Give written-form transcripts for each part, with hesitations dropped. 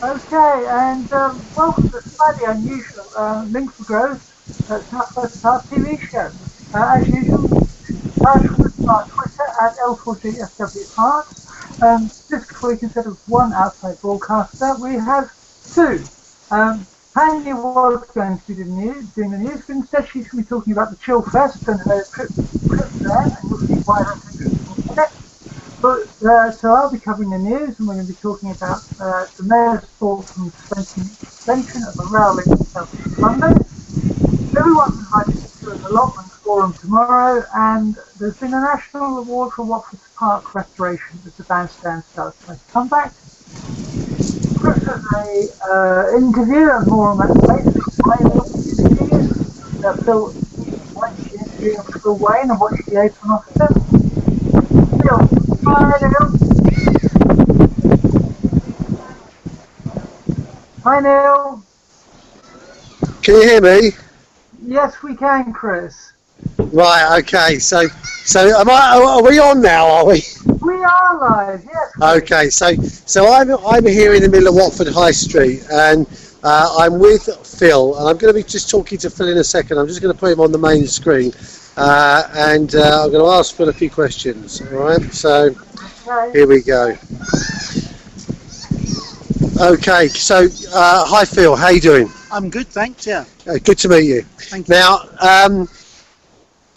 Okay, and welcome to slightly unusual Link for Growth South West Herts TV show. As usual, with our Twitter at L4G SW Herts. This week, instead of one outside broadcaster, we have two. Tania was going to be doing the news, but instead she's going to be talking about the Chilfest and her trip there, and you'll see why that's interesting in a minute. But, so I'll be covering the news, and we're going to be talking about the Mayor's thoughts on the suspension of the rail link to South East London. Everyone's invited to an allotment forum tomorrow, and there's been a national award for Watford Park restoration with the bandstand South West comeback. Chris has an interview, and more on that later. Phil interviewing Phil Waine and watch the liaison officer. Phil. Hi, Neal. Hi, Neal. Can you hear me? Yes, we can, Chris. Right. Okay. So, are we on now? Are we? We are live. Yes. Okay. So I'm here in the middle of Watford High Street, and I'm with Phil, and I'm going to be just talking to Phil in a second. I'm just going to put him on the main screen. And I'm going to ask Phil a few questions. All right, so here we go. Okay, so hi Phil, how you doing? I'm good, thanks. Yeah. Good to meet you. Thank you. Now,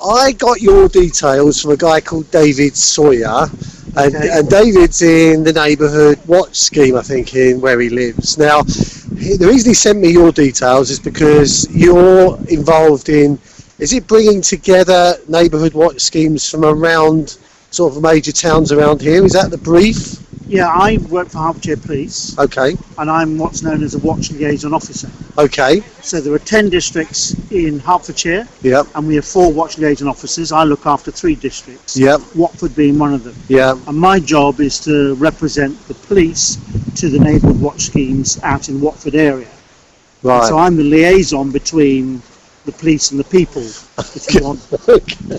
I got your details from a guy called David Sawyer, and David's in the neighbourhood watch scheme, I think, in where he lives. Now, the reason he sent me your details is because you're involved in. Is it bringing together neighbourhood watch schemes from around sort of major towns around here? Is that the brief? Yeah, I work for Hertfordshire Police. Okay. And I'm what's known as a watch liaison officer. Okay. So there are 10 districts in Hertfordshire. Yep. And we have 4 watch liaison officers. I look after 3 districts. Yep. Watford being one of them. Yeah. And my job is to represent the police to the neighbourhood watch schemes out in the Watford area. Right. And so I'm the liaison between the police and the people, if you want,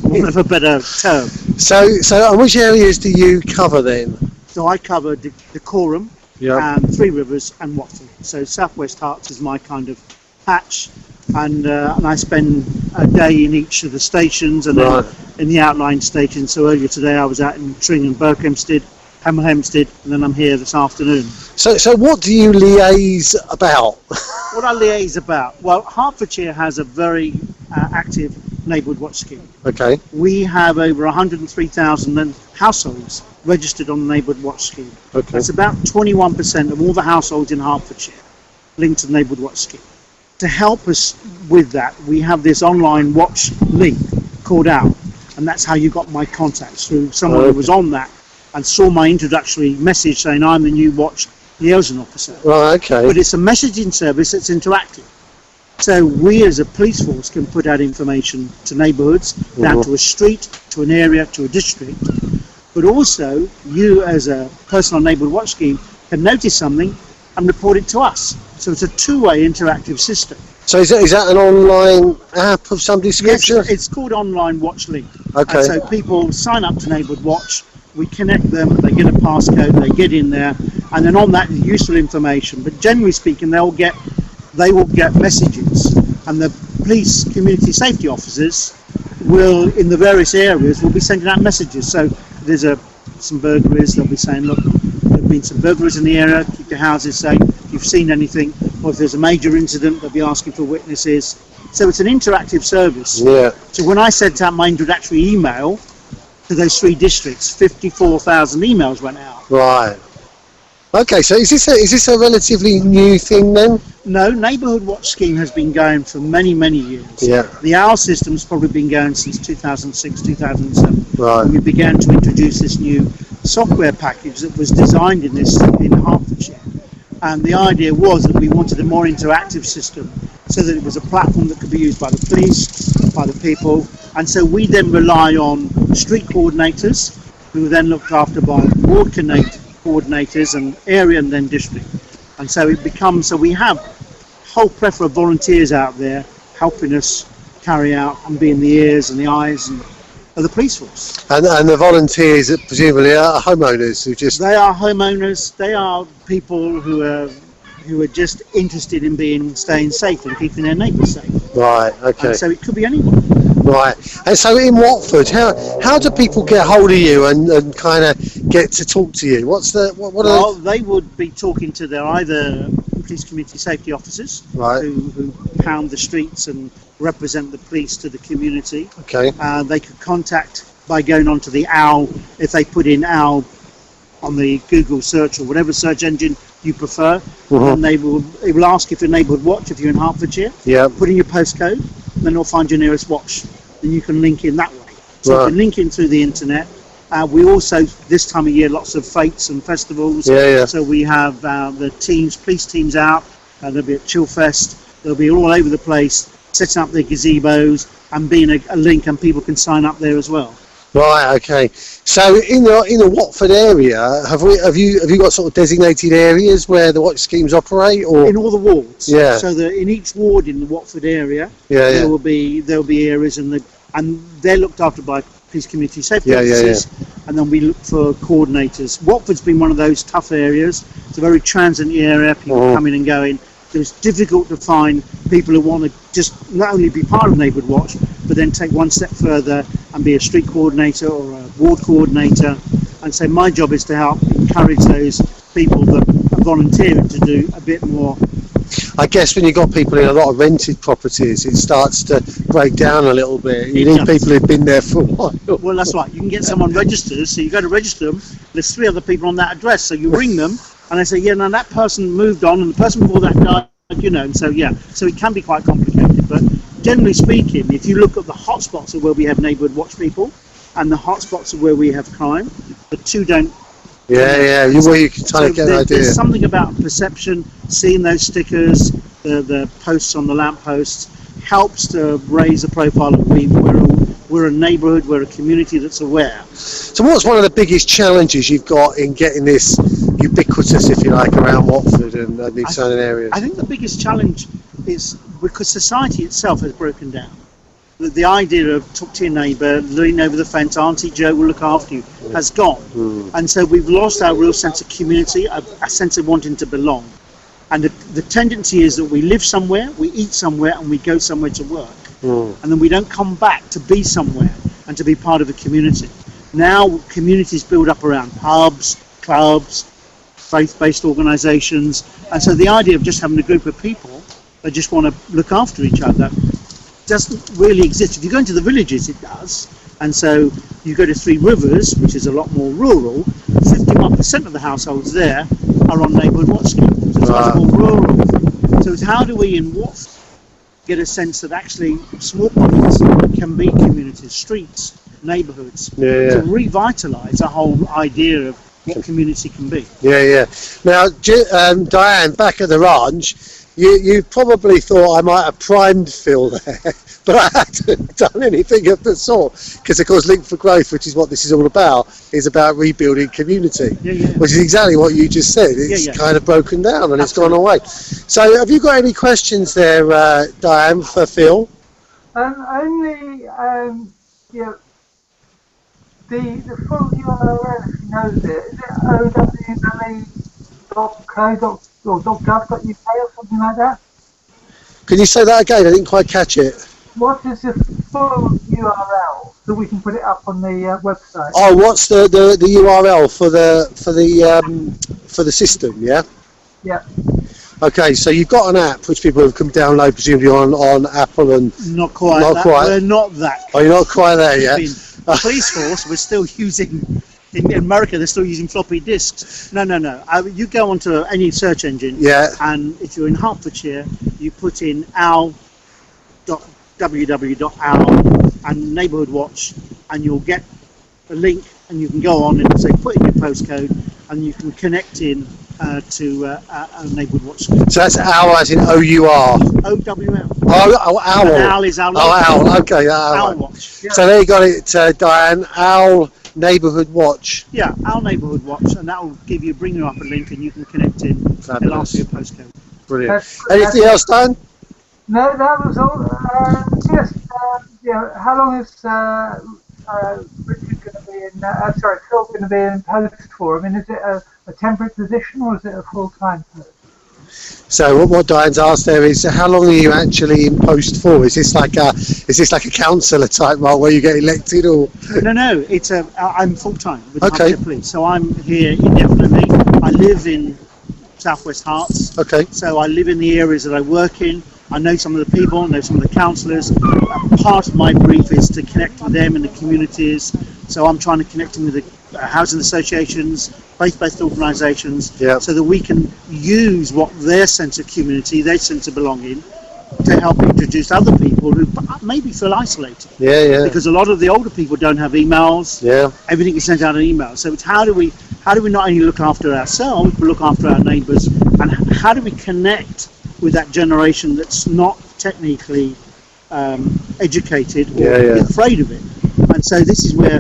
want of a better term. So which areas do you cover then? So I cover Decorum, and Three Rivers and Watford. So South West Herts is my kind of patch, and I spend a day in each of the stations and then in the outlying stations. So earlier today I was out in Tring and Berkhamsted, Hempstead, and then I'm here this afternoon. So what do you liaise about? What I liaise about? Well, Hertfordshire has a very active neighbourhood watch scheme. Okay. We have over 103,000 households registered on the neighbourhood watch scheme. Okay. That's about 21% of all the households in Hertfordshire linked to the neighbourhood watch scheme. To help us with that, we have this online watch link called Out, and that's how you got my contacts, through someone who was on that and saw my introductory message saying I'm the new watch liaison officer. Right, okay. But it's a messaging service that's interactive. So we as a police force can put out information to neighbourhoods, down to a street, to an area, to a district. But also, you as a person on neighbourhood watch scheme can notice something and report it to us. So it's a two-way interactive system. So is that an online app of some description? Yes, it's called Online Watch Link. Okay. And so people sign up to Neighbourhood Watch, we connect them, they get a passcode, they get in there, and then on that is useful information. But generally speaking, they will get messages, and the police community safety officers will, in the various areas, will be sending out messages. So there's some burglaries, they'll be saying, look, there have been some burglaries in the area, keep your houses safe, if you've seen anything, or if there's a major incident, they'll be asking for witnesses. So it's an interactive service. Yeah. So when I sent out my introductory email to those 3 districts, 54,000 emails went out. Right. Okay, so is this a relatively new thing then? No, Neighbourhood Watch Scheme has been going for many, many years. Yeah. The OWL system's probably been going since 2006, 2007. Right. When we began to introduce this new software package that was designed in Hertfordshire. And the idea was that we wanted a more interactive system, so that it was a platform that could be used by the police, by the people, and so we then rely on street coordinators, who are then looked after by ward coordinators and area and then district. And so it becomes, so we have a whole plethora of volunteers out there helping us carry out and being the ears and the eyes of the police force. And the volunteers presumably are homeowners who just... They are homeowners, they are people who are who are just interested in staying safe and keeping their neighbours safe. Right. Okay. And so it could be anyone. Right. And so in Watford, how do people get hold of you and kind of get to talk to you? What Well, they would be talking to their either police community safety officers, Right. who pound the streets and represent the police to the community. Okay. They could contact by going onto the OWL, if they put in OWL on the Google search or whatever search engine you prefer, and it will ask if your neighbourhood watch, if you're in Hertfordshire. Yeah. Put in your postcode, then it'll find your nearest watch, and you can link in that way. So you can link in through the internet. We also, this time of year, lots of fetes and festivals. Yeah. So we have the police teams out. They'll be at Chilfest. They'll be all over the place, setting up their gazebos and being a link, and people can sign up there as well. Right. Okay. So in the Watford area, have you got sort of designated areas where the watch schemes operate, or in all the wards? Yeah. So in each ward in the Watford area, Yeah. there will be areas, and they're looked after by police community safety officers, and then we look for coordinators. Watford's been one of those tough areas. It's a very transient area. People coming and going. So it's difficult to find people who want to just not only be part of Neighbourhood Watch, but then take one step further and be a street coordinator or a ward coordinator. And so my job is to help encourage those people that are volunteering to do a bit more. I guess when you've got people in a lot of rented properties, it starts to break down a little bit. You need people who've been there for a while. Well, that's right. You can get someone registered, so you go to register them. There's 3 other people on that address, so you ring them, and they say, yeah, now that person moved on, and the person before that died, and so so it can be quite complicated. But generally speaking, if you look at the hotspots of where we have neighbourhood watch people and the hotspots of where we have crime, the two don't. Yeah. You can kind of get an idea. There's something about perception, seeing those stickers, the posts on the lampposts, helps to raise the profile of we're a neighbourhood, we're a community that's aware. So what's one of the biggest challenges you've got in getting this ubiquitous, if you like, around Watford and the surrounding areas? I think the biggest challenge is because society itself has broken down. The idea of talk to your neighbour, lean over the fence, Auntie Jo will look after you, has gone. And so we've lost our real sense of community, a sense of wanting to belong. And the tendency is that we live somewhere, we eat somewhere, and we go somewhere to work. And then we don't come back to be somewhere and to be part of a community. Now communities build up around pubs, clubs, faith-based organisations, and so the idea of just having a group of people that just want to look after each other doesn't really exist. If you go into the villages, it does. And so you go to Three Rivers, which is a lot more rural, 51% of the households there are on neighbourhood watch schemes. So it's much more rural. So it's how do we in Watford get a sense that actually small pockets can be communities, streets, neighbourhoods, to revitalise the whole idea of what community can be. Now, Diane, back at the ranch, you probably thought I might have primed Phil there, but I hadn't done anything of the sort, because of course Link for Growth, which is what this is all about, is about rebuilding community, which is exactly what you just said. It's kind of broken down and it's gone away. So have you got any questions there, Diane, for Phil? Only, the full URL, if you know it, is it owle.co.gov.uk or something like that? Can you say that again? I didn't quite catch it. What is the full URL so we can put it up on the website? Oh, what's the URL for the system? Yeah. Yeah. Okay, so you've got an app which people can download presumably on Apple and not quite. We're not that. Oh, you're not quite there yet. The police force, we're still using. In America, they're still using floppy disks. No. You go onto any search engine, and if you're in Hertfordshire, you put in www.owl and Neighbourhood Watch, and you'll get a link, and you can go on and say put in your postcode, and you can connect in to a Neighbourhood Watch. So that's OWL as in O-U-R? O-W-L. Oh, OWL. OWL is OWL. Oh, OWL. Okay, OWL Watch. Yeah. So there you got it, Diane. OWL Neighbourhood Watch. Yeah, our Neighbourhood Watch, and that will bring you up a link, and you can connect in. It'll ask for your postcode. Brilliant. Anything else, Dan? No, that was all. How long is Richard going to be in? Phil going to be in post for? I mean, is it a temporary position or is it a full-time post? So what Diane's asked there is, how long are you actually in post for? Is this like a councillor type role where you get elected, or? No. It's I'm full time with the Okay. Hertfordshire Police, so I'm here indefinitely. I live in South West Herts. Okay. So I live in the areas that I work in. I know some of the people, I know some of the councillors. Part of my brief is to connect with them in the communities. So I'm trying to connect them with the housing associations, faith-based organisations, so that we can use what their sense of community, their sense of belonging, to help introduce other people who maybe feel isolated. Yeah. Because a lot of the older people don't have emails. Yeah. Everything is sent out an email. So it's how do we not only look after ourselves, but look after our neighbours, and how do we connect with that generation that's not technically educated or afraid of it. And so this is where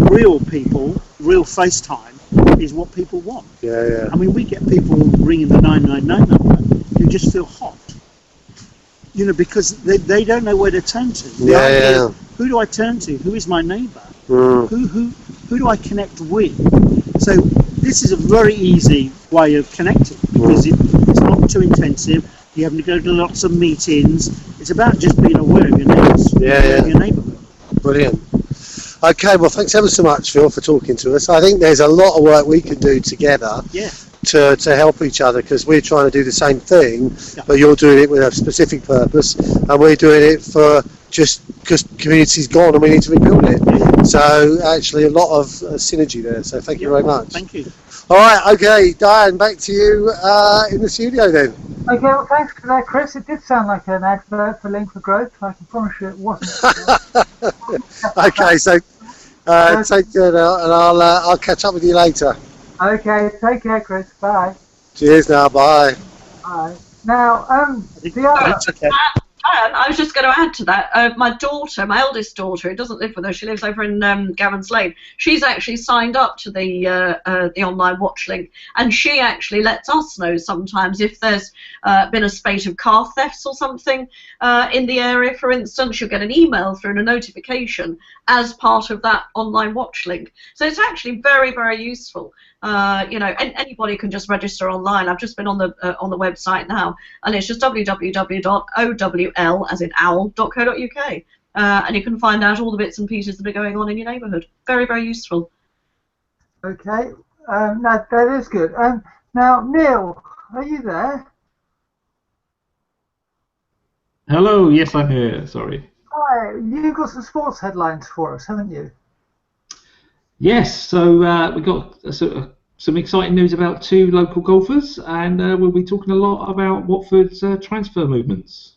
real people, real FaceTime is what people want. I mean, we get people ringing the 999 number who just feel hot, you know, because they don't know where to turn to. Who do I turn to? Who is my neighbour? Who do I connect with? So this is a very easy way of connecting, because it's not too intensive. You have to go to lots of meetings. It's about just being aware of your neighbours, your neighbourhood. Brilliant. Okay, well, thanks ever so much, Phil, for talking to us. I think there's a lot of work we can do together to help each other, because we're trying to do the same thing, but you're doing it with a specific purpose, and we're doing it for just because community's gone and we need to rebuild it. So actually a lot of synergy there, so thank you very much. Thank you. All right, okay, Diane, back to you in the studio then. Okay, well, thanks for that, Chris. It did sound like an advert for Link for Growth. I can promise you it wasn't. Okay, so take care now, and I'll catch up with you later. Okay, take care, Chris. Bye. Cheers now, bye. Bye. Now, Diane, I was just going to add to that. My daughter, my eldest daughter, who doesn't live with us, she lives over in Gavins Lane. She's actually signed up to the online watch link, and she actually lets us know sometimes if there's been a spate of car thefts or something in the area. For instance, she'll get an email through and a notification as part of that online watch link. So it's actually very, very useful. You know, anybody can just register online. I've just been on the website now, and it's just www.owl, as in owl.co.uk, and you can find out all the bits and pieces that are going on in your neighbourhood. Very, very useful. Okay, no, that is good. Now, Neil, are you there? Hello, yes, I'm here. Sorry. Hi, you've got some sports headlines for us, haven't you? Yes, so we got some exciting news about two local golfers, and we'll be talking a lot about Watford's transfer movements.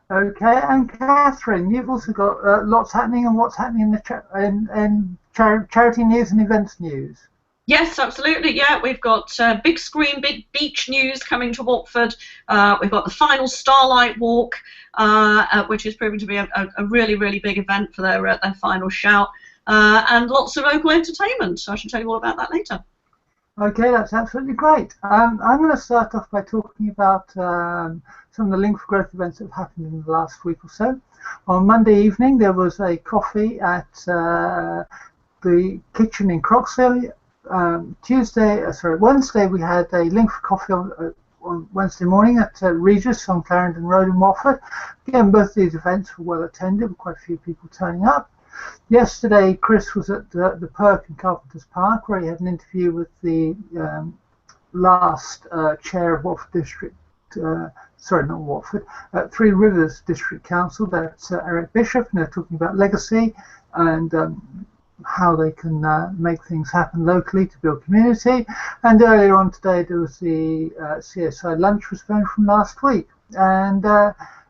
Okay, and Catherine, you've also got lots happening, and what's happening in the charity news and events news. Yes, absolutely. Yeah, we've got big screen, big beach news coming to Watford. We've got the final Starlight Walk, which is proving to be a really, really big event for their final shout. And lots of local entertainment. I shall tell you all about that later. Okay, that's absolutely great. I'm going to start off by talking about some of the Link for Growth events that have happened in the last week or so. On Monday evening, there was a coffee at the kitchen in Croxley. Wednesday, we had a Link for Coffee on Wednesday morning at Regis on Clarendon Road in Watford. Again, both these events were well attended, with quite a few people turning up. Yesterday, Chris was at the Perk in Carpenter's Park, where he had an interview with the last chair of Watford District, Three Rivers District Council. That's Eric Bishop, and they're talking about legacy and how they can make things happen locally to build community. And earlier on today, there was the CSI lunch was going from last week, and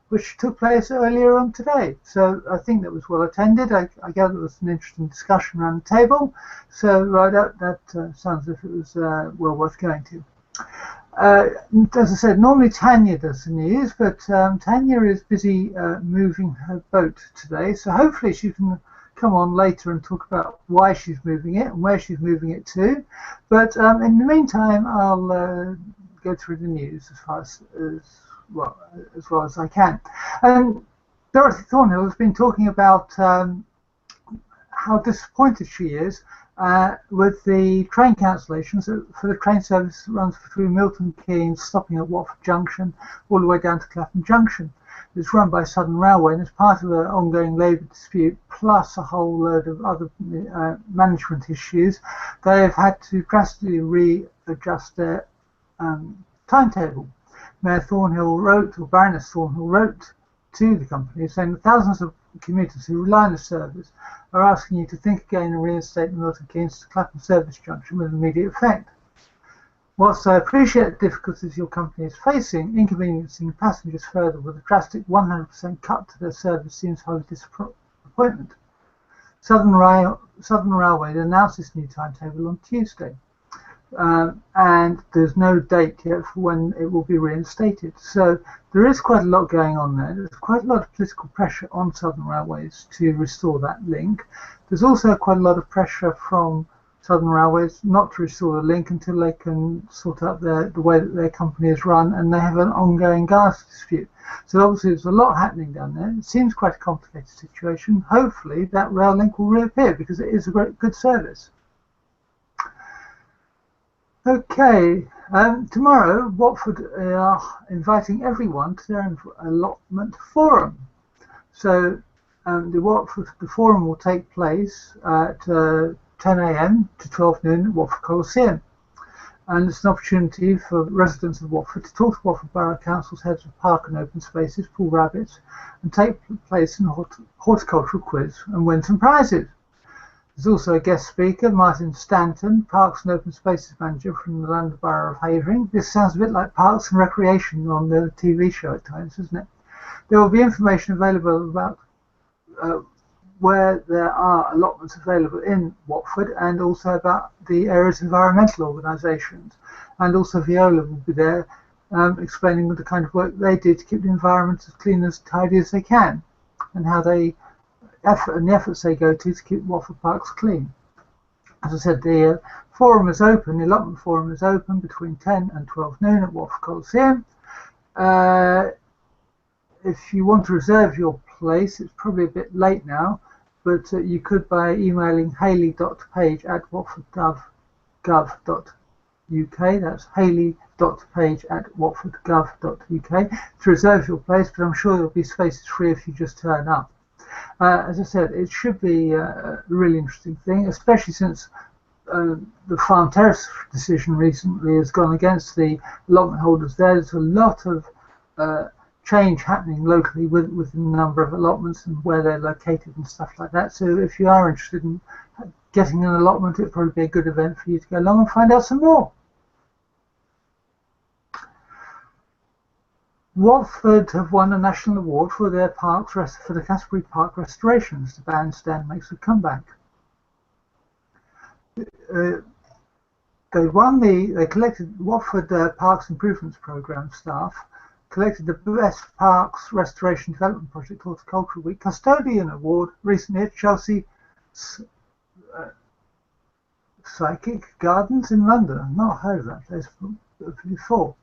which took place earlier on today. So I think that was well attended. I gather there was an interesting discussion around the table. So that sounds as if it was well worth going to. As I said, normally Tania does the news, but Tania is busy moving her boat today. So hopefully she can come on later and talk about why she's moving it and where she's moving it to. But in the meantime, I'll go through the news as well as I can. Dorothy Thornhill has been talking about how disappointed she is with the train cancellations for the train service that runs between Milton Keynes, stopping at Watford Junction, all the way down to Clapham Junction. It's run by Southern Railway, and as part of an ongoing labour dispute, plus a whole load of other management issues, they have had to drastically readjust their timetable. Mayor Thornhill wrote, or Baroness Thornhill wrote to the company saying that thousands of commuters who rely on the service are asking you to think again and reinstate the Milton Keynes to Clapham service junction with immediate effect. Whilst I appreciate the difficulties your company is facing, inconveniencing passengers further with a drastic 100% cut to their service seems highly disappointment. Southern Railway announced this new timetable on Tuesday, and there's no date yet for when it will be reinstated. So there is quite a lot going on there. There's quite a lot of political pressure on Southern Railways to restore that link. There's also quite a lot of pressure from Southern Railways not to restore the link until they can sort out the way that their company is run, and they have an ongoing gas dispute. So obviously there's a lot happening down there. It seems quite a complicated situation. Hopefully that rail link will reappear because it is a good service. Okay, tomorrow Watford are inviting everyone to their allotment forum. So the forum will take place at 10 a.m. to 12 noon at Watford Coliseum. And it's an opportunity for residents of Watford to talk to Watford Borough Council's heads of park and open spaces, Paul Rabbits, and take place in a horticultural quiz and win some prizes. There's also a guest speaker, Martin Stanton, Parks and Open Spaces Manager from the London Borough of Havering. This sounds a bit like Parks and Recreation on the TV show at times, isn't it? There will be information available about where there are allotments available in Watford, and also about the area's environmental organisations. And also Viola will be there explaining the kind of work they do to keep the environment as clean and as tidy as they can, and how the efforts they go to keep Watford parks clean. As I said, the forum is open, the allotment forum is open between 10 and 12 noon at Watford Coliseum. If you want to reserve your place, it's probably a bit late now, but you could by emailing hayley.page@watfordgov.uk. That's hayley.page@watfordgov.uk to reserve your place, but I'm sure there'll be spaces free if you just turn up. As I said, it should be a really interesting thing, especially since the Farm Terrace decision recently has gone against the allotment holders there. There's a lot of change happening locally with the number of allotments and where they're located and stuff like that. So if you are interested in getting an allotment, it'd probably be a good event for you to go along and find out some more. Watford have won a national award for their parks for the Canterbury Park restorations. The bandstand makes a comeback. They collected Watford Parks Improvements Programme staff collected the Best Parks Restoration Development Project Horticultural Week Custodian Award recently at Chelsea Psychic Gardens in London. I've not heard of that place before.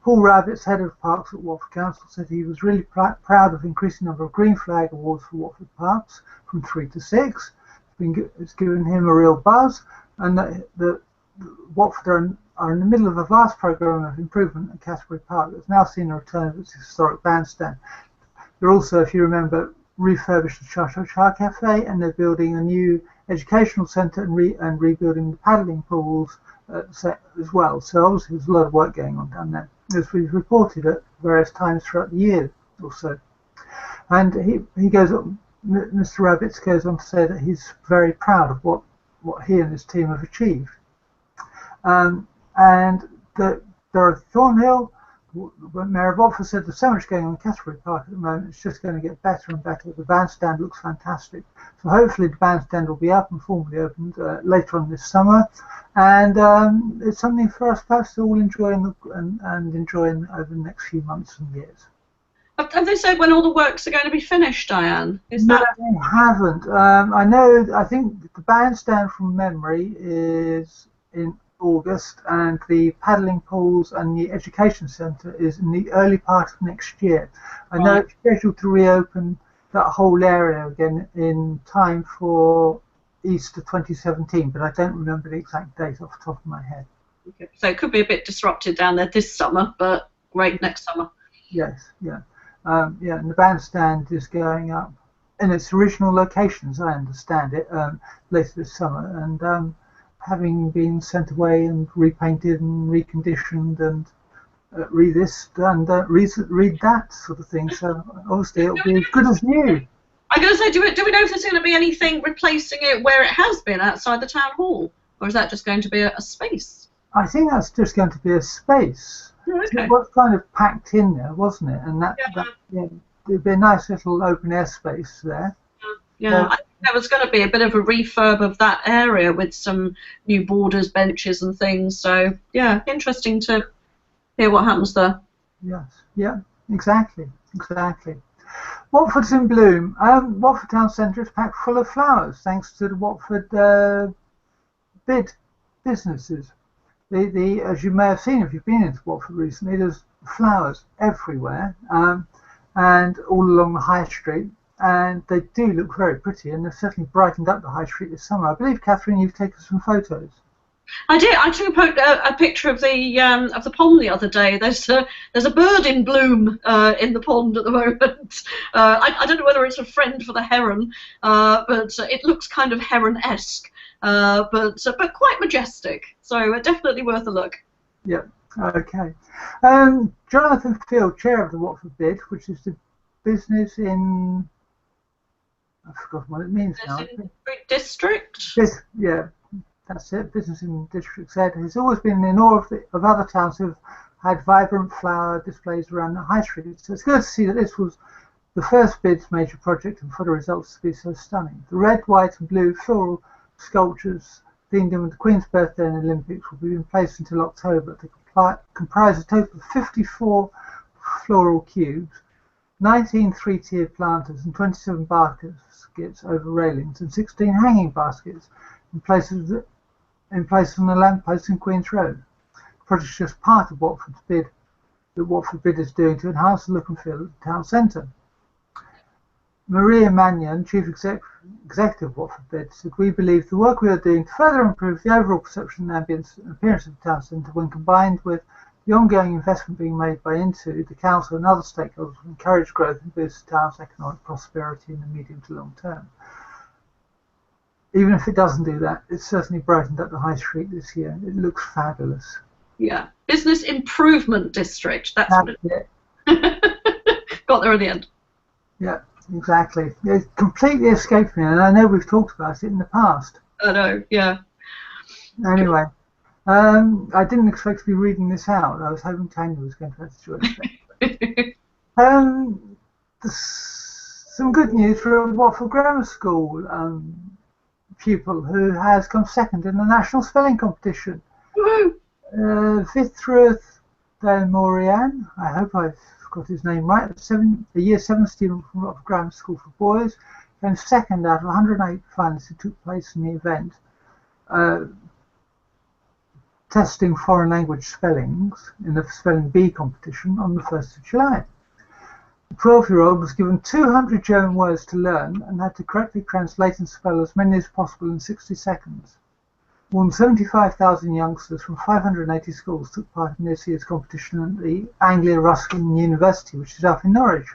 Paul Rabbits, head of parks at Watford Council, said he was really proud of the increasing number of Green Flag awards for Watford parks from 3 to 6. It's given him a real buzz, and that Watford are in the middle of a vast programme of improvement at Canterbury Park that's now seen a return of its historic bandstand. They're also, if you remember, refurbished the Cha Cafe, and they're building a new educational centre and rebuilding the paddling pools as well. So obviously there's a lot of work going on down there, as we've reported at various times throughout the year or so. And he goes on, Mr. Rabbits goes on to say that he's very proud of what he and his team have achieved. And Dorothy Thornhill, Mayor of Watford, said there's so much going on in Canterbury Park at the moment, it's just going to get better and better. The bandstand looks fantastic. So hopefully the bandstand will be up and formally opened later on this summer. And it's something for us perhaps to all enjoy and enjoy over the next few months and years. Have they said when all the works are going to be finished, Diane? No, they haven't. I think the bandstand from memory is in August, and the paddling pools and the education centre is in the early part of next year. I know it's scheduled to reopen that whole area again in time for Easter 2017, but I don't remember the exact date off the top of my head. Okay. So it could be a bit disrupted down there this summer, but great next summer. Yes, yeah. Yeah, and the bandstand is going up in its original location, as I understand it, later this summer, and having been sent away and repainted and reconditioned and read this and read that sort of thing. So obviously it'll be as good as new. I'm going to say, do we know if there's going to be anything replacing it where it has been outside the town hall, or is that just going to be a space? I think that's just going to be a space. Oh, okay. It was kind of packed in there, wasn't it? And it'd be a nice little open air space there. Yeah, I think there was going to be a bit of a refurb of that area with some new borders, benches and things. So, yeah, interesting to hear what happens there. Yes, yeah, exactly. Watford's in bloom. Watford Town Centre is packed full of flowers thanks to the Watford bid businesses. As you may have seen if you've been into Watford recently, there's flowers everywhere and all along the High Street, and they do look very pretty, and they've certainly brightened up the High Street this summer. I believe, Catherine, you've taken some photos. I did. I took a picture of the pond the other day. There's a bird in bloom in the pond at the moment. I don't know whether it's a friend for the heron, but it looks kind of heron-esque, but quite majestic. So definitely worth a look. Yeah. Okay. Jonathan Field, chair of the Watford Bid, which is the business in. I've forgotten what it means now. District. Yeah. That's it, business in district said. He's always been in awe of other towns who've had vibrant flower displays around the High Street. So it's good to see that this was the first bid's major project and for the results to be so stunning. The red, white and blue floral sculptures themed in with the Queen's birthday and Olympics will be in place until October. They comprise a total of 54 floral cubes, 19 three-tiered planters and 27 baskets over railings and 16 hanging baskets in place on the lamppost in Queen's Road. The project is just part of Watford's bid that Watford Bid is doing to enhance the look and feel of the town centre. Maria Mannion, Chief Executive of Watford Bid, said, "We believe the work we are doing to further improve the overall perception and ambience and appearance of the town centre, when combined with the ongoing investment being made by Into, the council and other stakeholders, will encourage growth and boost the town's economic prosperity in the medium to long term." Even if it doesn't do that, it's certainly brightened up the High Street this year. It looks fabulous. Yeah, Business Improvement District. That's what it got there in the end. Yeah, exactly. It completely escaped me, and I know we've talked about it in the past. I know, yeah. Anyway, I didn't expect to be reading this out. I was hoping Tania was going to have to join us. Some good news for Watford Grammar School pupil who has come second in the national spelling competition. Vithruth Morian, I hope I've got his name right, a year 7 student from Watford Grammar School for Boys, came second out of 108 finalists who took place in the event, testing foreign language spellings in the Spelling Bee competition on the 1st of July. The 12-year-old was given 200 German words to learn and had to correctly translate and spell as many as possible in 60 seconds. More than 75,000 youngsters from 580 schools took part in this year's competition at the Anglia Ruskin University, which is up in Norwich.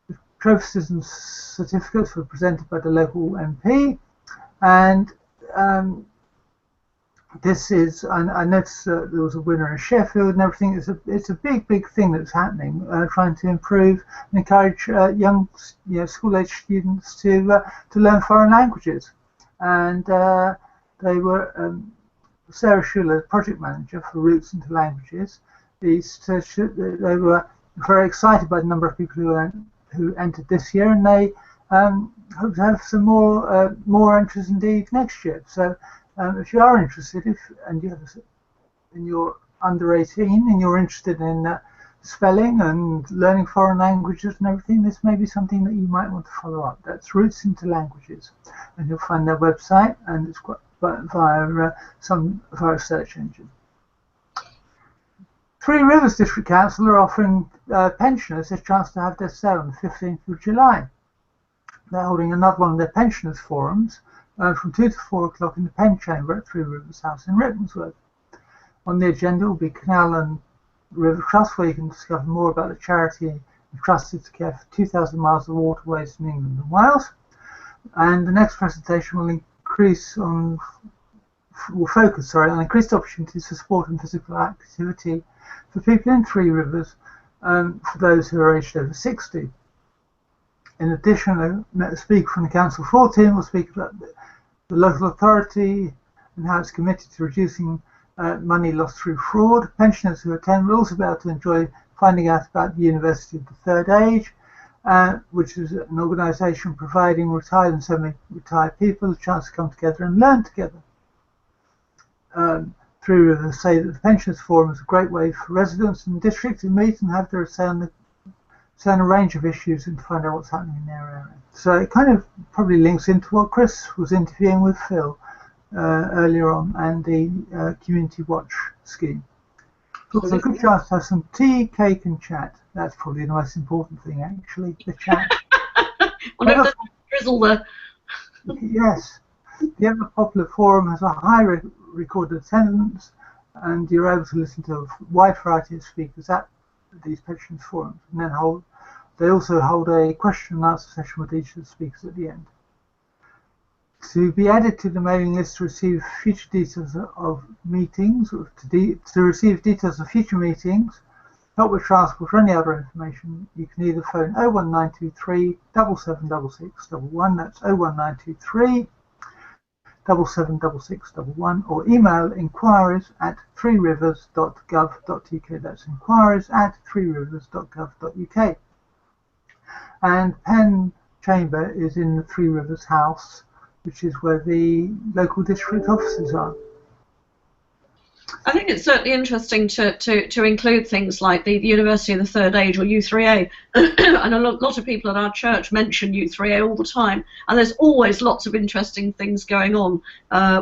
The trophies and certificates were presented by the local MP, and this is, I noticed there was a winner in Sheffield and everything. It's a big thing that's happening, trying to improve and encourage young school-age students to learn foreign languages. And they were, Sarah Schuler, project manager for Roots into Languages, they were very excited by the number of people who entered this year, and they hope to have some more entries indeed next year. So if you are interested, and you're under 18 and you're interested in spelling and learning foreign languages and everything, this may be something that you might want to follow up. That's Roots into Languages, and you'll find their website, and it's via a search engine. Three Rivers District Council are offering pensioners a chance to have their sale on the 15th of July. They're holding another one of their pensioners forums from 2 to 4 o'clock in the Pen Chamber at Three Rivers House in Rickmansworth. On the agenda will be Canal and River Trust, where you can discover more about the charity entrusted to care for 2,000 miles of waterways in England and Wales. And the next presentation will focus on increased opportunities for sport and physical activity for people in Three Rivers, for those who are aged over 60. In addition, a speaker from the Council Fraud team will speak about the local authority and how it's committed to reducing money lost through fraud. Pensioners who attend will also be able to enjoy finding out about the University of the Third Age, which is an organisation providing retired and semi-retired people a chance to come together and learn together. Three Rivers say that the Pensioners Forum is a great way for residents and districts to meet and have their say on a range of issues and to find out what's happening in their area. So it kind of probably links into what Chris was interviewing with Phil earlier on, and the Community Watch scheme. It's a good chance to have some tea, cake and chat. That's probably the most important thing, actually, the chat. Well, no, drizzle there. Yes. The Ever Popular Forum has a high recorded attendance, and you're able to listen to a wide variety of speakers at these pensions forums. And then they also hold a question and answer session with each of the speakers at the end. To be added to the mailing list to receive future details of meetings, or to receive details of future meetings, help with transport or any other information, you can either phone 01923 776611, that's 01923 776611, or email inquiries@threerivers.gov.uk, that's inquiries@threerivers.gov.uk. And Pen Chamber is in the Three Rivers House, which is where the local district offices are. I think it's certainly interesting to include things like the University of the Third Age, or U3A. And a lot of people at our church mention U3A all the time, and there's always lots of interesting things going on,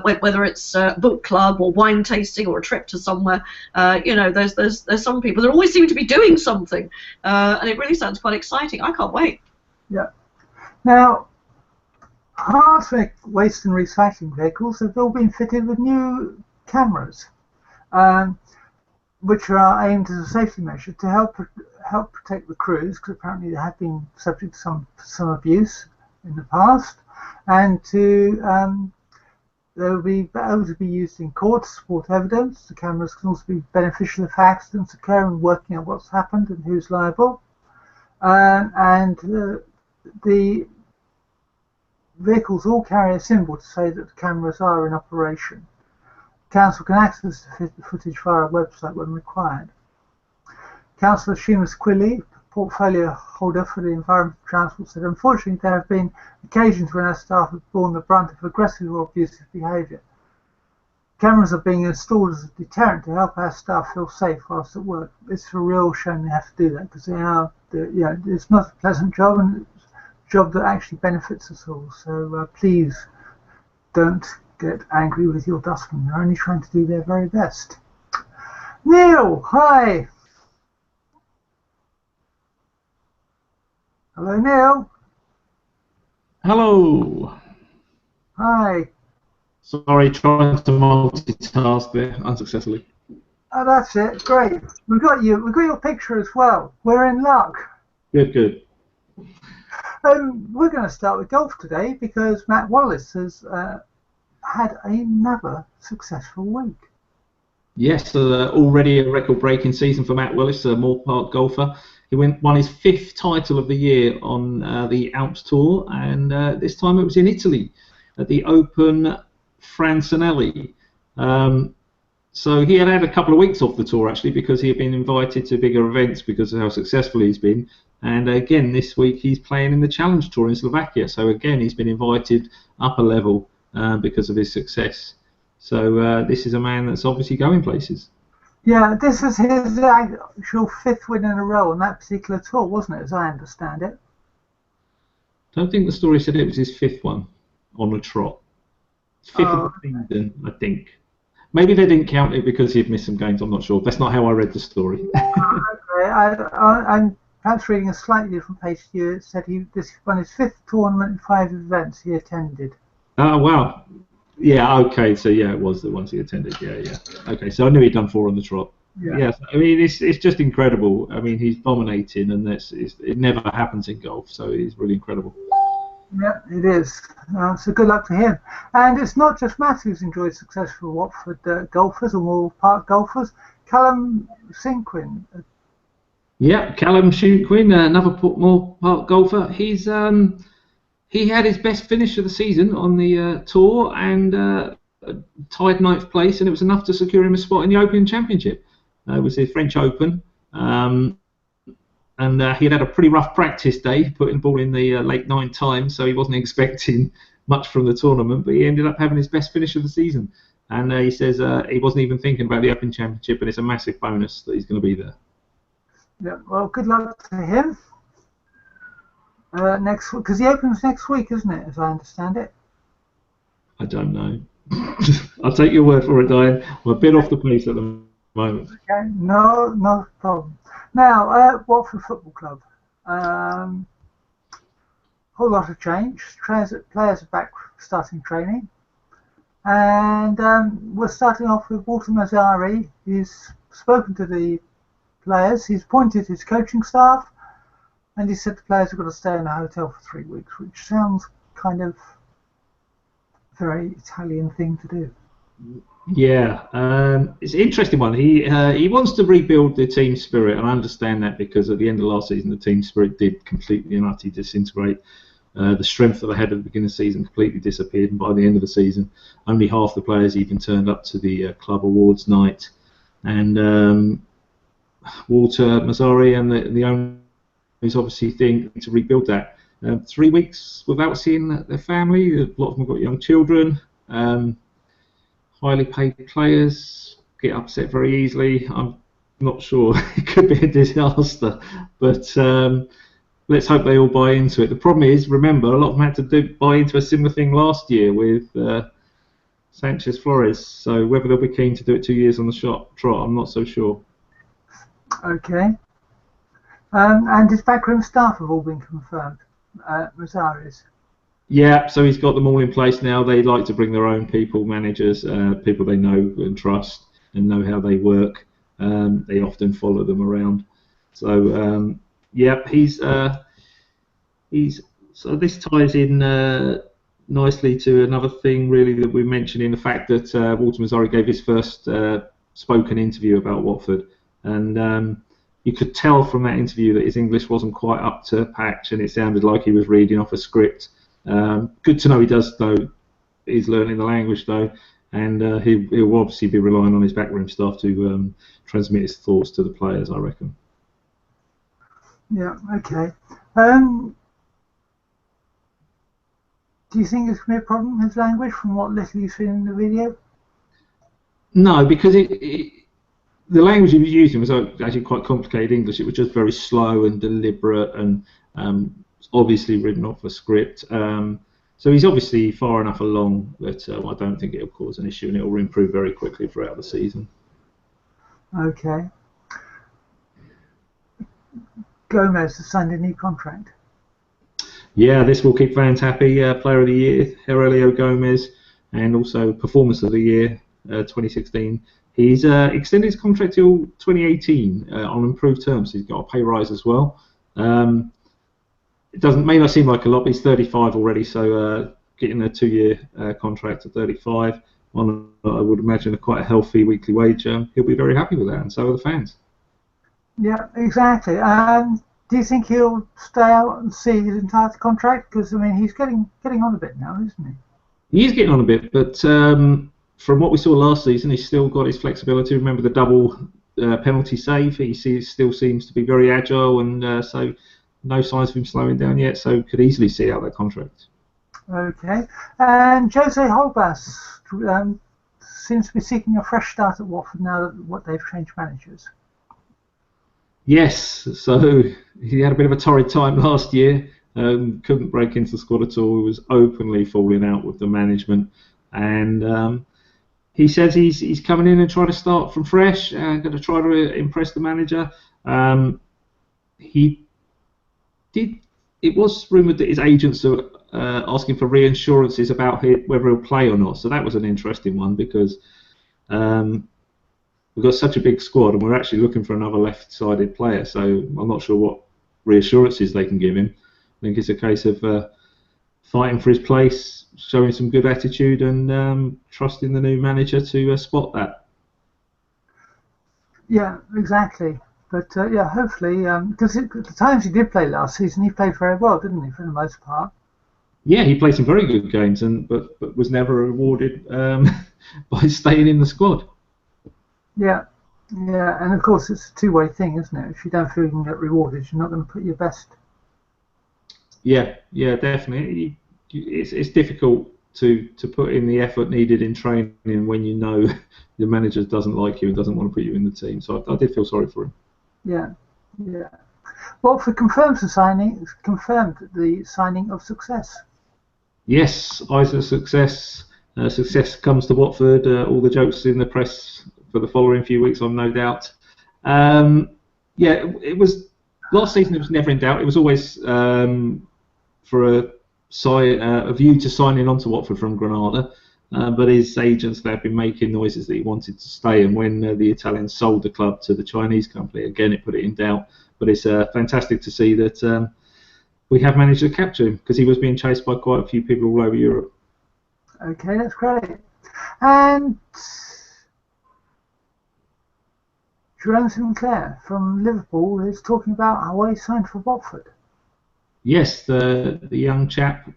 whether it's a book club or wine tasting or a trip to somewhere. There's some people that always seem to be doing something, and it really sounds quite exciting. I can't wait. Yeah. Now, Herts waste and recycling vehicles have all been fitted with new cameras, which are aimed as a safety measure to help protect the crews, because apparently they have been subject to some abuse in the past, and they will be able to be used in court to support evidence. The cameras can also be beneficial if accidents occur and working out what's happened and who's liable. The vehicles all carry a symbol to say that the cameras are in operation. Council can access the footage via our website when required. Councillor Seamus Quilly, portfolio holder for the Environment and Transport, said, unfortunately there have been occasions when our staff have borne the brunt of aggressive or abusive behaviour. Cameras are being installed as a deterrent to help our staff feel safe whilst at work. It's a real shame they have to do that, because it's not a pleasant job, and it's a job that actually benefits us all. So please don't get angry with your dustmen. They're only trying to do their very best. Neal, hi. Hello, Neal. Hello. Hi. Sorry, trying to multitask there unsuccessfully. Oh, that's it. Great. We've got your picture as well. We're in luck. Good. We're going to start with golf today, because Matt Wallace has had another successful week. Yes, already a record-breaking season for Matt Willis, a Moor Park golfer. He won his 5th title of the year on the Alps Tour, and this time it was in Italy at the Open Francinelli. So he had a couple of weeks off the tour, actually, because he had been invited to bigger events because of how successful he's been. And again, this week he's playing in the Challenge Tour in Slovakia. So again, he's been invited up a level because of his success. So this is a man that's obviously going places. Yeah, this is his actual 5th win in a row on that particular tour, wasn't it, as I understand it? I don't think the story said it was his 5th one on a trot. 5th of the season, I think. Maybe they didn't count it because he'd missed some games, I'm not sure. That's not how I read the story. Okay, I'm perhaps reading a slightly different page here. It said this was his 5th tournament and 5 events he attended. Oh, wow. Yeah, okay, so yeah, it was the ones he attended. Yeah. Okay, so I knew he'd done 4 on the trot. Yeah. Yes, I mean, it's just incredible. I mean, he's dominating, and it never happens in golf, so he's really incredible. Yeah, it is. So good luck to him. And it's not just Matt who's enjoyed success for Watford golfers or Moor Park golfers. Callum Sinquin. Yeah, Callum Sinquin, another Moor Park golfer. He had his best finish of the season on the tour and tied 9th place, and it was enough to secure him a spot in the Open Championship. It was the French Open. And he had a pretty rough practice day, putting the ball in the late 9 times, so he wasn't expecting much from the tournament, but he ended up having his best finish of the season. And he says he wasn't even thinking about the Open Championship, and it's a massive bonus that he's going to be there. Yeah, well, good luck to him. Next week, because the Open's next week, isn't it, as I understand it? I don't know. I'll take your word for it, Diane. I'm a bit off the pace at the moment. Okay, no problem. Now, Watford Football Club. Whole lot of change. Players are back starting training. And we're starting off with Walter Mazzari. He's spoken to the players. He's appointed his coaching staff. And he said the players have got to stay in a hotel for 3 weeks, which sounds kind of a very Italian thing to do. Yeah, it's an interesting one. He wants to rebuild the team spirit, and I understand that because at the end of last season, the team spirit did completely and utterly disintegrate. The strength that they had at the beginning of the season completely disappeared, and by the end of the season, only half the players even turned up to the club awards night. And Walter Mazzari and the owners obviously think to rebuild that. 3 weeks without seeing their family. A lot of them have got young children. Highly paid players get upset very easily. I'm not sure. It could be a disaster, but let's hope they all buy into it. The problem is, remember, a lot of them had to buy into a similar thing last year with Sanchez Flores. So whether they'll be keen to do it 2 years on the trot, I'm not so sure. Okay. And his backroom staff have all been confirmed. Mazzari's. Yeah, so he's got them all in place now. They like to bring their own people, managers, people they know and trust and know how they work. They often follow them around. So, yeah, so this ties in nicely to another thing, really, that we mentioned in the fact that Walter Mazzari gave his first spoken interview about Watford. And you could tell from that interview that his English wasn't quite up to patch, and it sounded like he was reading off a script. Good to know he's learning the language though, and he'll obviously be relying on his backroom staff to transmit his thoughts to the players, I reckon. Yeah, okay. Do you think it's going to be a problem, his language, from what little you've seen in the video? No, because the language he was using was actually quite complicated English. It was just very slow and deliberate and obviously written off a script. So he's obviously far enough along that I don't think it'll cause an issue, and it will improve very quickly throughout the season. Okay. Gomez has signed a new contract. Yeah, this will keep fans happy. Player of the Year, Aurelio Gomez, and also Performance of the Year, 2016. He's extended his contract till 2018 on improved terms. He's got a pay rise as well. It may not seem like a lot, but he's 35 already, so getting a 2-year contract at 35 on, I would imagine, quite a healthy weekly wage, he'll be very happy with that, and so are the fans. Yeah, exactly. Do you think he'll stay out and see his entire contract? Because, I mean, he's getting on a bit now, isn't he? He is getting on a bit, but from what we saw last season, he's still got his flexibility. Remember the double penalty save? He still seems to be very agile, and so no signs of him slowing down yet, so could easily see out that contract. Okay. And Jose Holbas seems to be seeking a fresh start at Watford now that they've changed managers. Yes, so he had a bit of a torrid time last year. Couldn't break into the squad at all. He was openly falling out with the management, and he says he's coming in and trying to start from fresh and going to try to impress the manager. It was rumoured that his agents are asking for reassurances about whether he'll play or not. So that was an interesting one because we've got such a big squad and we're actually looking for another left-sided player. So I'm not sure what reassurances they can give him. I think it's a case of fighting for his place, showing some good attitude, and trusting the new manager to spot that. Yeah, exactly. But yeah, hopefully, because the times he did play last season, he played very well, didn't he, for the most part? Yeah, he played some very good games, but was never rewarded by staying in the squad. Yeah, yeah, and of course it's a two-way thing, isn't it? If you don't feel you can get rewarded, you're not going to put your best. Yeah, definitely. It's difficult to put in the effort needed in training when you know your manager doesn't like you and doesn't want to put you in the team. So I did feel sorry for him. Yeah. Watford confirmed the signing of Success. Yes, eyes of success. Success comes to Watford. All the jokes in the press for the following few weeks, I'm no doubt. It was last season. It was never in doubt. It was always for a view to signing on to Watford from Granada. But his agents have been making noises that he wanted to stay, and when the Italians sold the club to the Chinese company, again it put it in doubt. But it's fantastic to see that we have managed to capture him, because he was being chased by quite a few people all over Europe. Okay, that's great. And Jerome Sinclair from Liverpool is talking about how he signed for Watford. Yes, the young chap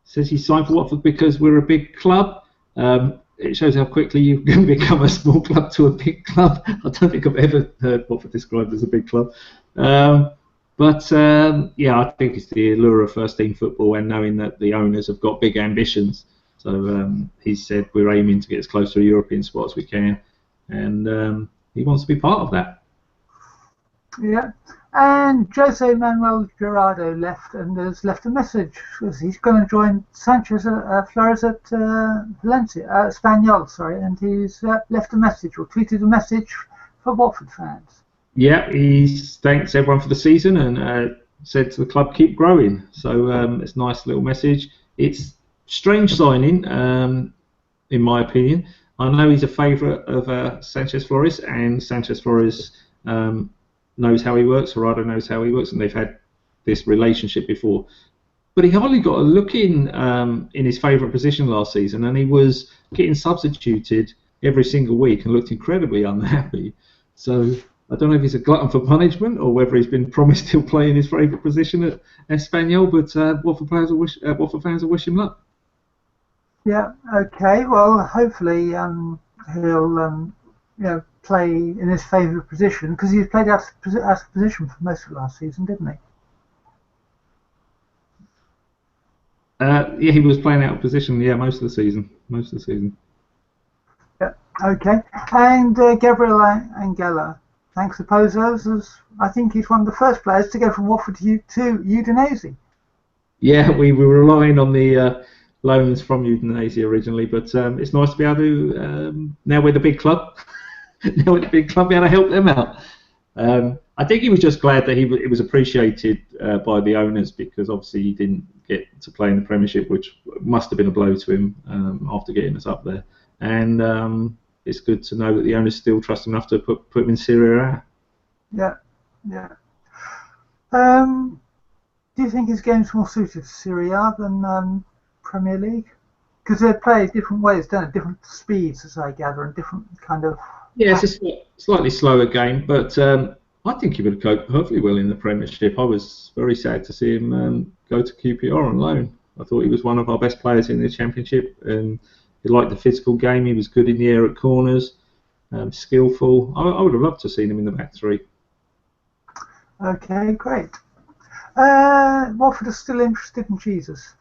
says he signed for Watford because we're a big club. It shows how quickly you can become a small club to a big club. I don't think I've ever heard Watford described as a big club. But I think it's the allure of first-team football and knowing that the owners have got big ambitions. So he said we're aiming to get as close to a European spot as we can, and he wants to be part of that. Yeah. And Jose Manuel Gerardo left and has left a message. He's going to join Sanchez Flores at Espanyol, and he's left a message or tweeted a message for Watford fans. Yeah, he thanks everyone for the season and said to the club, keep growing. So it's a nice little message. It's strange signing, in my opinion. I know he's a favourite of Sanchez Flores, and Sanchez Flores knows how he works, Gerardo knows how he works, and they've had this relationship before. But he hardly got a look in his favourite position last season, and he was getting substituted every single week and looked incredibly unhappy. So I don't know if he's a glutton for punishment or whether he's been promised he'll play in his favourite position at Espanyol, but Watford fans will wish him luck. Yeah, okay, well, hopefully he'll play in his favourite position, because he's played out of position for most of last season, didn't he? He was playing out of position, most of the season. Yeah, okay. And Gabriel Angela, thanks to Pozos, I think he's one of the first players to go from Watford to Udinese. Yeah, we were relying on the loans from Udinese originally, but it's nice to be able to, now we're the big club, be able to help them out. I think he was just glad that it was appreciated by the owners, because obviously he didn't get to play in the Premiership, which must have been a blow to him after getting us up there. And it's good to know that the owners still trust enough to put him in Serie A. Yeah. Do you think his game's more suited to Serie A than Premier League? Because they play different ways, don't they? Different speeds, as I gather, and different kind of... Yeah, it's a slightly slower game, but I think he would have coped perfectly well in the Premiership. I was very sad to see him go to QPR on loan. I thought he was one of our best players in the Championship, and he liked the physical game. He was good in the air at corners, skillful. I would have loved to have seen him in the back three. Okay, great. Watford are still interested in Jesus.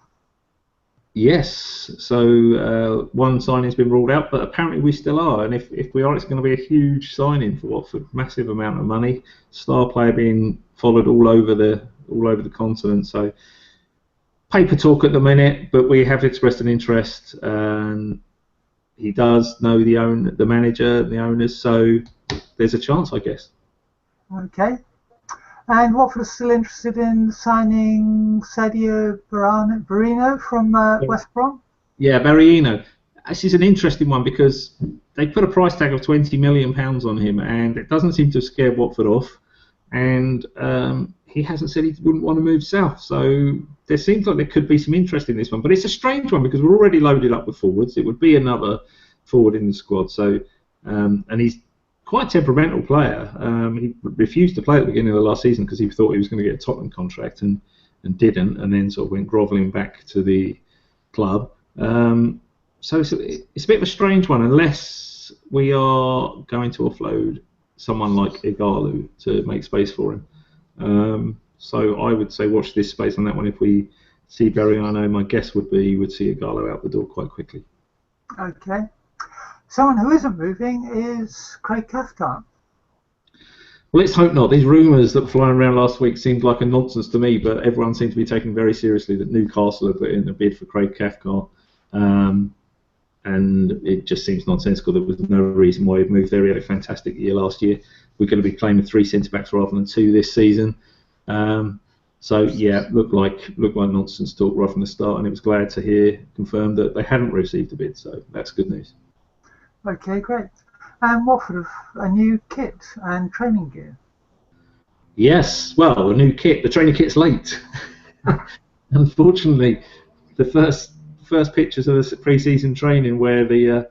Yes, so one signing's been ruled out, but apparently we still are, and if we are, it's going to be a huge signing for Watford, massive amount of money, star player being followed all over the continent. So paper talk at the minute, but we have expressed an interest, and he does know the manager, the owners, so there's a chance, I guess. Okay. And Watford is still interested in signing Sadio Barino from West Brom? Yeah, Barino. This is an interesting one because they put a price tag of £20 million on him, and it doesn't seem to have scared Watford off. And he hasn't said he wouldn't want to move south. So there seems like there could be some interest in this one. But it's a strange one because we're already loaded up with forwards. It would be another forward in the squad. So and he's quite a temperamental player. He refused to play at the beginning of the last season because he thought he was going to get a Tottenham contract and didn't, and then sort of went grovelling back to the club. So it's a bit of a strange one unless we are going to offload someone like Igalo to make space for him. So I would say watch this space on that one. If we see Barriano, my guess would be we'd see Igalo out the door quite quickly. Okay. Someone who isn't moving is Craig Cathcart. Well, let's hope not. These rumours that were flying around last week seemed like a nonsense to me, but everyone seemed to be taking very seriously that Newcastle have put in a bid for Craig Cathcart. And it just seems nonsensical. There was no reason why he'd moved there. He had a fantastic year last year. We're going to be claiming 3 centre-backs rather than 2 this season. So yeah, looked like nonsense talk right from the start, and it was glad to hear confirmed that they hadn't received a bid. So that's good news. Okay, great. And Watford have a new kit and training gear. Yes, well, a new kit. The training kit's late. Unfortunately, the first pictures of the pre-season training where the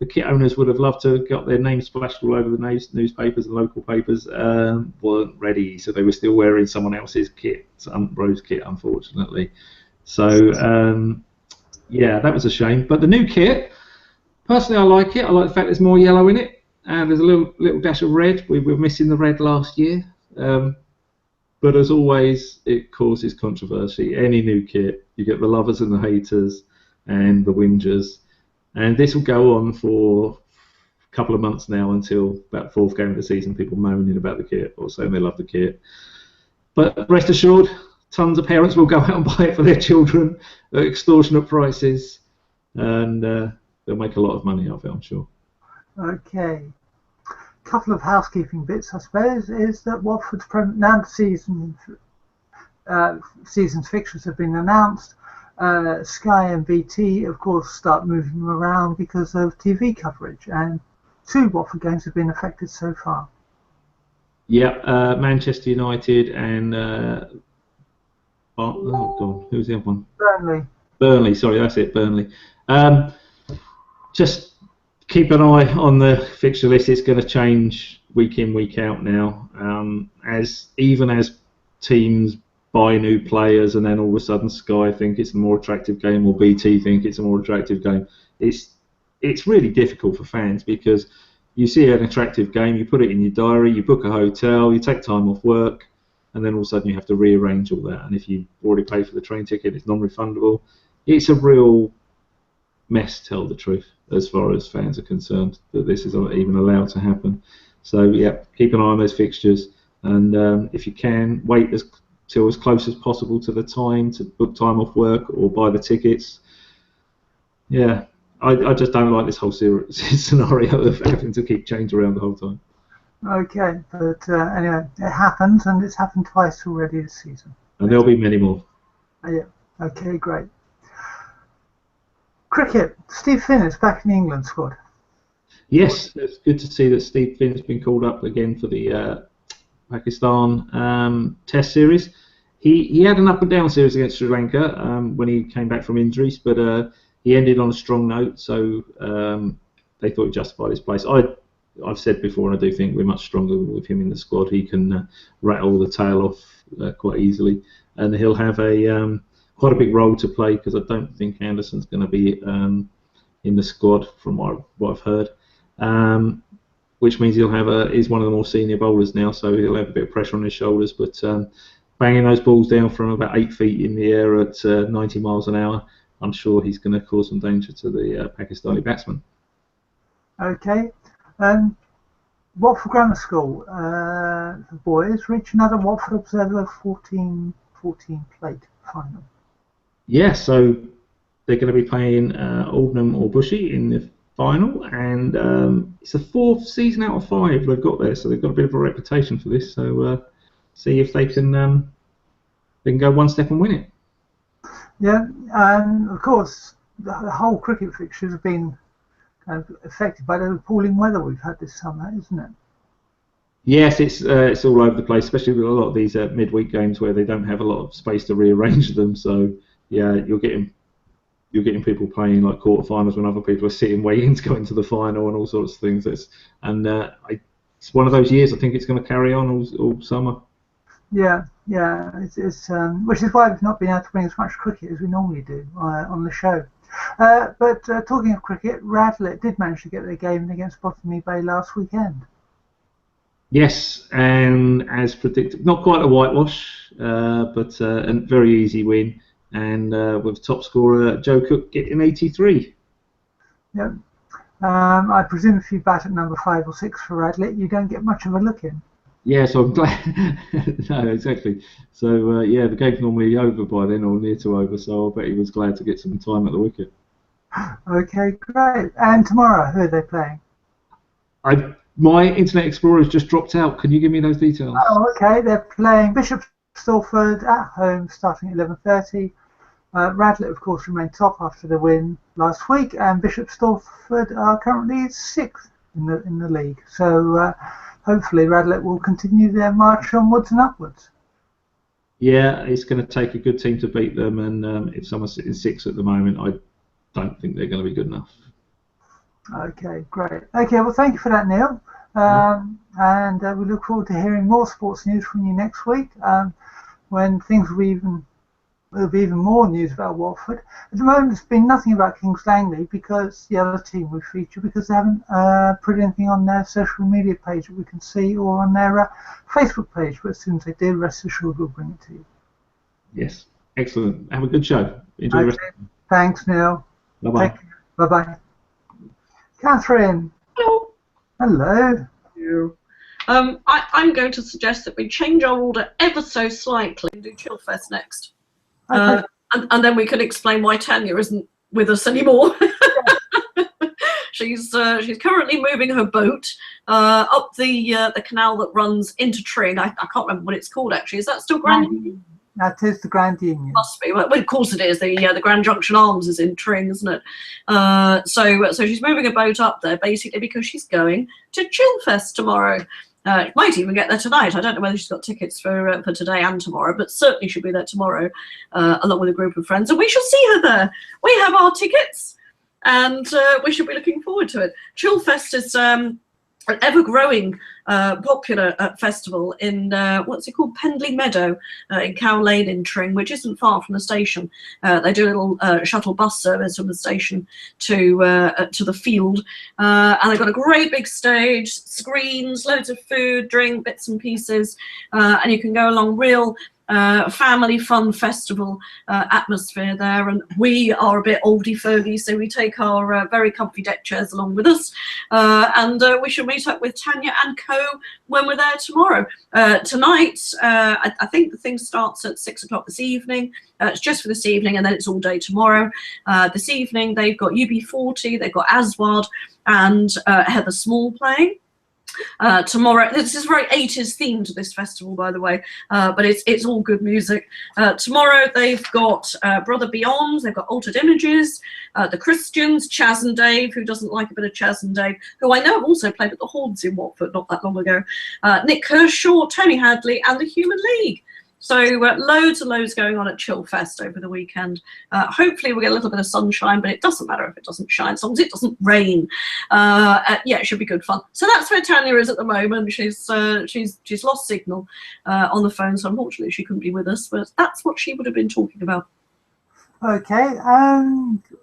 kit owners would have loved to have got their names splashed all over the newspapers and local papers weren't ready, so they were still wearing someone else's kit, Rose kit, unfortunately. So yeah, that was a shame. But the new kit, personally, I like it. I like the fact there's more yellow in it, and there's a little dash of red. We were missing the red last year. But as always, it causes controversy. Any new kit, you get the lovers and the haters and the whingers. And this will go on for a couple of months now until about 4th game of the season, people moaning about the kit or saying they love the kit. But rest assured, tons of parents will go out and buy it for their children at extortionate prices. And they'll make a lot of money off it, I'm sure. Okay. Couple of housekeeping bits, I suppose, is that Watford's now the season's fixtures have been announced. Sky and BT, of course, start moving them around because of TV coverage, and 2 Watford games have been affected so far. Yeah, Manchester United and who's the other one? Burnley, sorry, that's it, Burnley. Just keep an eye on the fixture list. It's going to change week in, week out now. As teams buy new players, and then all of a sudden Sky think it's a more attractive game, or BT think it's a more attractive game. It's really difficult for fans because you see an attractive game, you put it in your diary, you book a hotel, you take time off work, and then all of a sudden you have to rearrange all that. And if you've already paid for the train ticket, it's non-refundable. It's a real mess, to tell the truth, as far as fans are concerned, that this is even allowed to happen. So yeah, keep an eye on those fixtures, and if you can, wait till as close as possible to the time to book time off work or buy the tickets. Yeah, I just don't like this whole scenario of having to keep change around the whole time. Okay, but anyway, it happens, and it's happened twice already this season. And there'll be many more. Yeah, okay, great. Cricket, Steve Finn is back in the England squad. Yes, it's good to see that Steve Finn's been called up again for the Pakistan Test series. He had an up and down series against Sri Lanka when he came back from injuries, but he ended on a strong note, so they thought he justified his place. I've said before, and I do think we're much stronger with him in the squad. He can rattle the tail off quite easily, and he'll have quite a big role to play, because I don't think Anderson's going to be in the squad from what I've heard. Which means he's one of the more senior bowlers now, so he'll have a bit of pressure on his shoulders. But banging those balls down from about 8 feet in the air at 90 miles an hour, I'm sure he's going to cause some danger to the Pakistani batsmen. Okay. Watford Grammar School, the boys, reach another Watford Observer 14 plate final. Yeah, so they're going to be playing Oldham or Bushy in the final, and it's the 4th season out of 5 they've got there, so they've got a bit of a reputation for this. So see if they can go one step and win it. Yeah, and of course the whole cricket fixtures have been kind of affected by the appalling weather we've had this summer, isn't it? Yes, it's all over the place, especially with a lot of these midweek games where they don't have a lot of space to rearrange them. So yeah, you're getting people playing like quarterfinals when other people are sitting waiting to go into the final and all sorts of things. It's one of those years. I think it's going to carry on all summer. Yeah, it's which is why we've not been able to bring as much cricket as we normally do on the show. But talking of cricket, Radlett did manage to get their game against Botany Bay last weekend. Yes, and as predicted, not quite a whitewash, but a very easy win, and with top scorer Joe Cook getting 83. Yep. I presume if you bat at number 5 or 6 for Radlett, you don't get much of a look in. Yeah, so I'm glad. No, exactly. So yeah, the game's normally over by then, or near to over. So I bet he was glad to get some time at the wicket. Okay, great. And tomorrow, who are they playing? My Internet Explorer has just dropped out. Can you give me those details? Oh, okay. They're playing Bishop Stortford at home, starting at 11:30. Radlett, of course, remain top after the win last week, and Bishop Stortford are currently 6th in the league. So hopefully Radlett will continue their march onwards and upwards. Yeah, it's going to take a good team to beat them, and if someone's sitting 6th at the moment, I don't think they're going to be good enough. Okay, great. Okay, well, thank you for that, Neil. And we look forward to hearing more sports news from you next week, when things will be even more news about Watford. At the moment, there's been nothing about Kings Langley, because the other team we feature, because they haven't put anything on their social media page that we can see, or on their Facebook page. But as soon as they do, rest assured we'll bring it to you. Yes, excellent. Have a good show. Enjoy the rest. Thanks, Neil. Bye-bye. Bye-bye. Catherine. Hello. Hello. You. I'm going to suggest that we change our order ever so slightly and do Chilfest next. Okay. And then we can explain why Tania isn't with us anymore. She's currently moving her boat up the canal that runs into Tring. I can't remember what it's called actually. Is that still Grand Union? That is the Grand Union. Must be. Well, of course it is. The Grand Junction Arms is in Tring, isn't it? So she's moving a boat up there basically because she's going to Chilfest tomorrow. Might even get there tonight. I don't know whether she's got tickets for today and tomorrow, but certainly she'll be there tomorrow along with a group of friends, and we shall see her there. We have our tickets, and we should be looking forward to it. Chilfest is an ever-growing popular festival in what's it called, Pendley Meadow in Cow Lane in Tring, which isn't far from the station. They do a little shuttle bus service from the station to the field, and they've got a great big stage, screens, loads of food, drink, bits and pieces, and you can go along real family fun festival atmosphere there. And we are a bit oldie fogey, so we take our very comfy deck chairs along with us, and we shall meet up with Tania and co when we're there tomorrow. Tonight, I think the thing starts at 6 o'clock this evening. It's just for this evening, and then it's all day tomorrow. This evening they've got UB40, they've got Aswad and Heather Small playing. Tomorrow, this is very 80s themed, this festival, by the way, but it's all good music. Tomorrow they've got Brother Beyond, they've got Altered Images, the Christians, Chaz and Dave, who doesn't like a bit of Chaz and Dave, who I know have also played at the Horns in Watford not that long ago, Nick Kershaw, Tony Hadley and the Human League. So loads and loads going on at Chilfest over the weekend. Hopefully we'll get a little bit of sunshine, but it doesn't matter if it doesn't shine, as long as it doesn't rain. Yeah, it should be good fun. So that's where Tania is at the moment. She's lost signal on the phone, so unfortunately she couldn't be with us, but that's what she would have been talking about. Okay,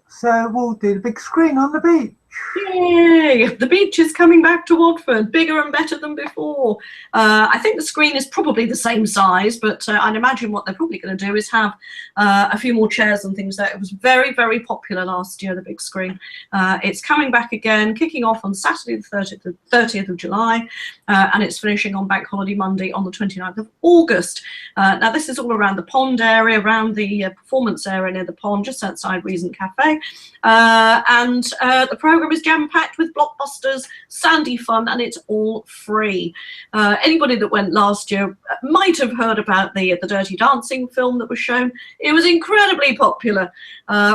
so we'll do the big screen on the beach. Yay! The beach is coming back to Watford, bigger and better than before. I think the screen is probably the same size, but I'd imagine what they're probably going to do is have a few more chairs and things there. It was very, very popular last year, the big screen. It's coming back again, kicking off on Saturday the 30th of July, and it's finishing on Bank Holiday Monday on the 29th of August. Now, this is all around the pond area, around the performance area near the pond, just outside Reason Cafe. And the programme programme is jam-packed with blockbusters, sandy fun, and it's all free. Anybody that went last year might have heard about the Dirty Dancing film that was shown. It was incredibly popular,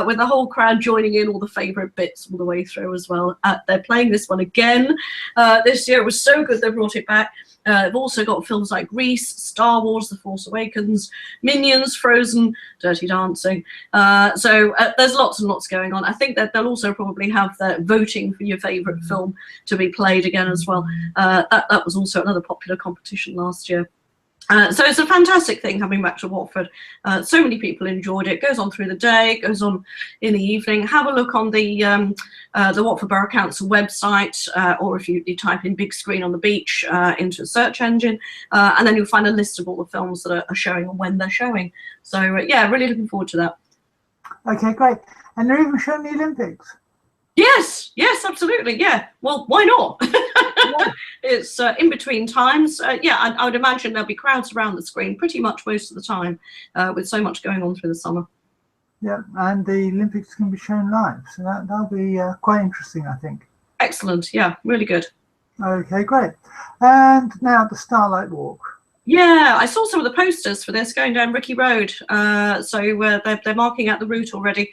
with the whole crowd joining in, all the favourite bits all the way through as well. They're playing this one again this year. It was so good they brought it back. They've also got films like Grease, Star Wars, The Force Awakens, Minions, Frozen, Dirty Dancing. So there's lots and lots going on. I think that they'll also probably have the voting for your favourite film to be played again as well. That was also another popular competition last year. So it's a fantastic thing coming back to Watford. So many people enjoyed it. It goes on through the day, it goes on in the evening. Have a look on the Watford Borough Council website, or if you type in big screen on the beach into a search engine, and then you'll find a list of all the films that are showing and when they're showing. So yeah, really looking forward to that. Okay, great. And they're even showing the Olympics. Yes, absolutely, yeah. Well, why not? Yeah. It's in between times. Yeah, I would imagine there'll be crowds around the screen pretty much most of the time, with so much going on through the summer. Yeah, and the Olympics can be shown live, so that'll be quite interesting, I think. Excellent, yeah, really good. Okay, great. And now the Starlight Walk. Yeah, I saw some of the posters for this going down Ricky Road. So they're marking out the route already.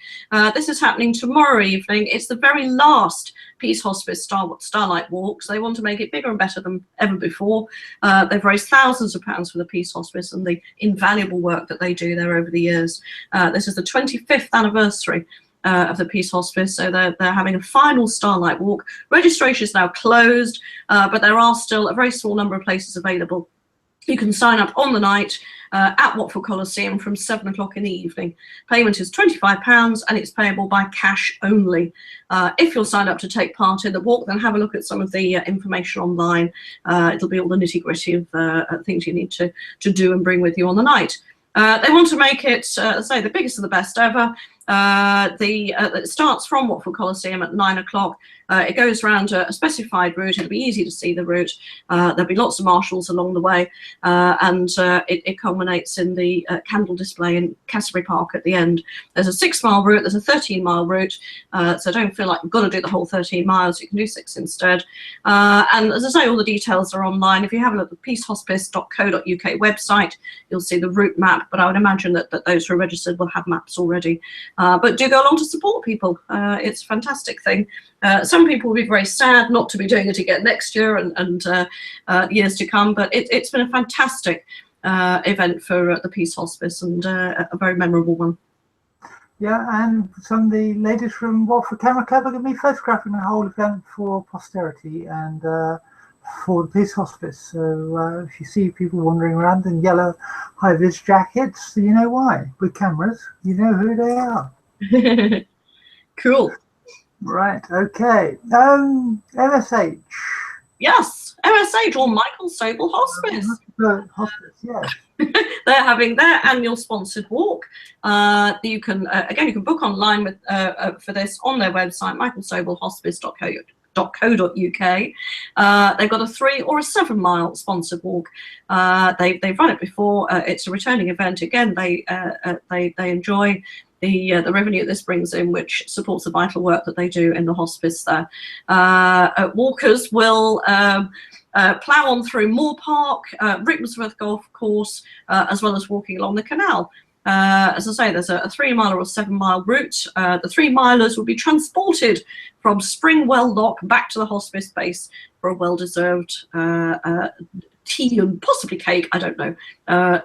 This is happening tomorrow evening. It's the very last Peace Hospice Starlight Walk. So they want to make it bigger and better than ever before. They've raised thousands of pounds for the Peace Hospice and the invaluable work that they do there over the years. This is the 25th anniversary of the Peace Hospice, so they're having a final Starlight Walk. Registration is now closed, but there are still a very small number of places available. You can sign up on the night at Watford Coliseum from 7 o'clock in the evening. Payment is £25 and it's payable by cash only. If you're signed up to take part in the walk, then have a look at some of the information online. It'll be all the nitty-gritty of things you need to do and bring with you on the night. They want to make it, say, the biggest and the best ever. It starts from Watford Coliseum at 9 o'clock. It goes around a specified route. It'll be easy to see the route. There'll be lots of marshals along the way, and it culminates in the candle display in Canterbury Park at the end. There's a 6-mile route. There's a 13-mile route, so don't feel like you've got to do the whole 13 miles. You can do 6 instead. And as I say, all the details are online. If you have a look at the peacehospice.co.uk website, you'll see the route map, but I would imagine that those who are registered will have maps already. But do go along to support people. It's a fantastic thing. Some people will be very sad not to be doing it again next year and years to come, but it's been a fantastic event for the Peace Hospice and a very memorable one. Yeah, and some of the ladies from Watford Camera Club are going to be photographing the whole event for posterity and for the Peace Hospice. So if you see people wandering around in yellow high-vis jackets, you know why. With cameras, you know who they are. Cool. Right, okay. MSH. Yes, MSH, or Michael Sobel Hospice. Hospice, yes. They're having their annual sponsored walk. You can book online with for this on their website, michaelsobelhospice.co.uk. They've got a 3 or a 7 mile sponsored walk. They've run it before. It's a returning event. Again, they enjoy the revenue that this brings in, which supports the vital work that they do in the hospice there. Walkers will plough on through Moor Park, Rickmansworth Golf Course, as well as walking along the canal. As I say, there's a 3-mile or a 7-mile route. The 3-milers will be transported from Springwell Lock back to the hospice base for a well-deserved tea and possibly cake. I don't know.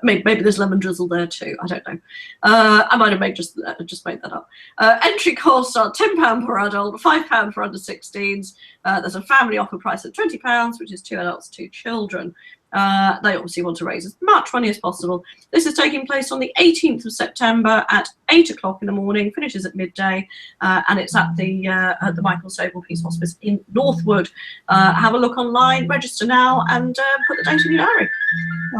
Maybe there's lemon drizzle there too. I don't know. I might have just made that up. Entry costs are £10 per adult, £5 for under 16s. There's a family offer price of £20, which is 2 adults, 2 children. They obviously want to raise as much money as possible. This is taking place on the 18th of September at 8 o'clock in the morning, finishes at midday, and it's at the Michael Sobel Peace Hospice in Northwood. Have a look online, register now, and put the date in your diary.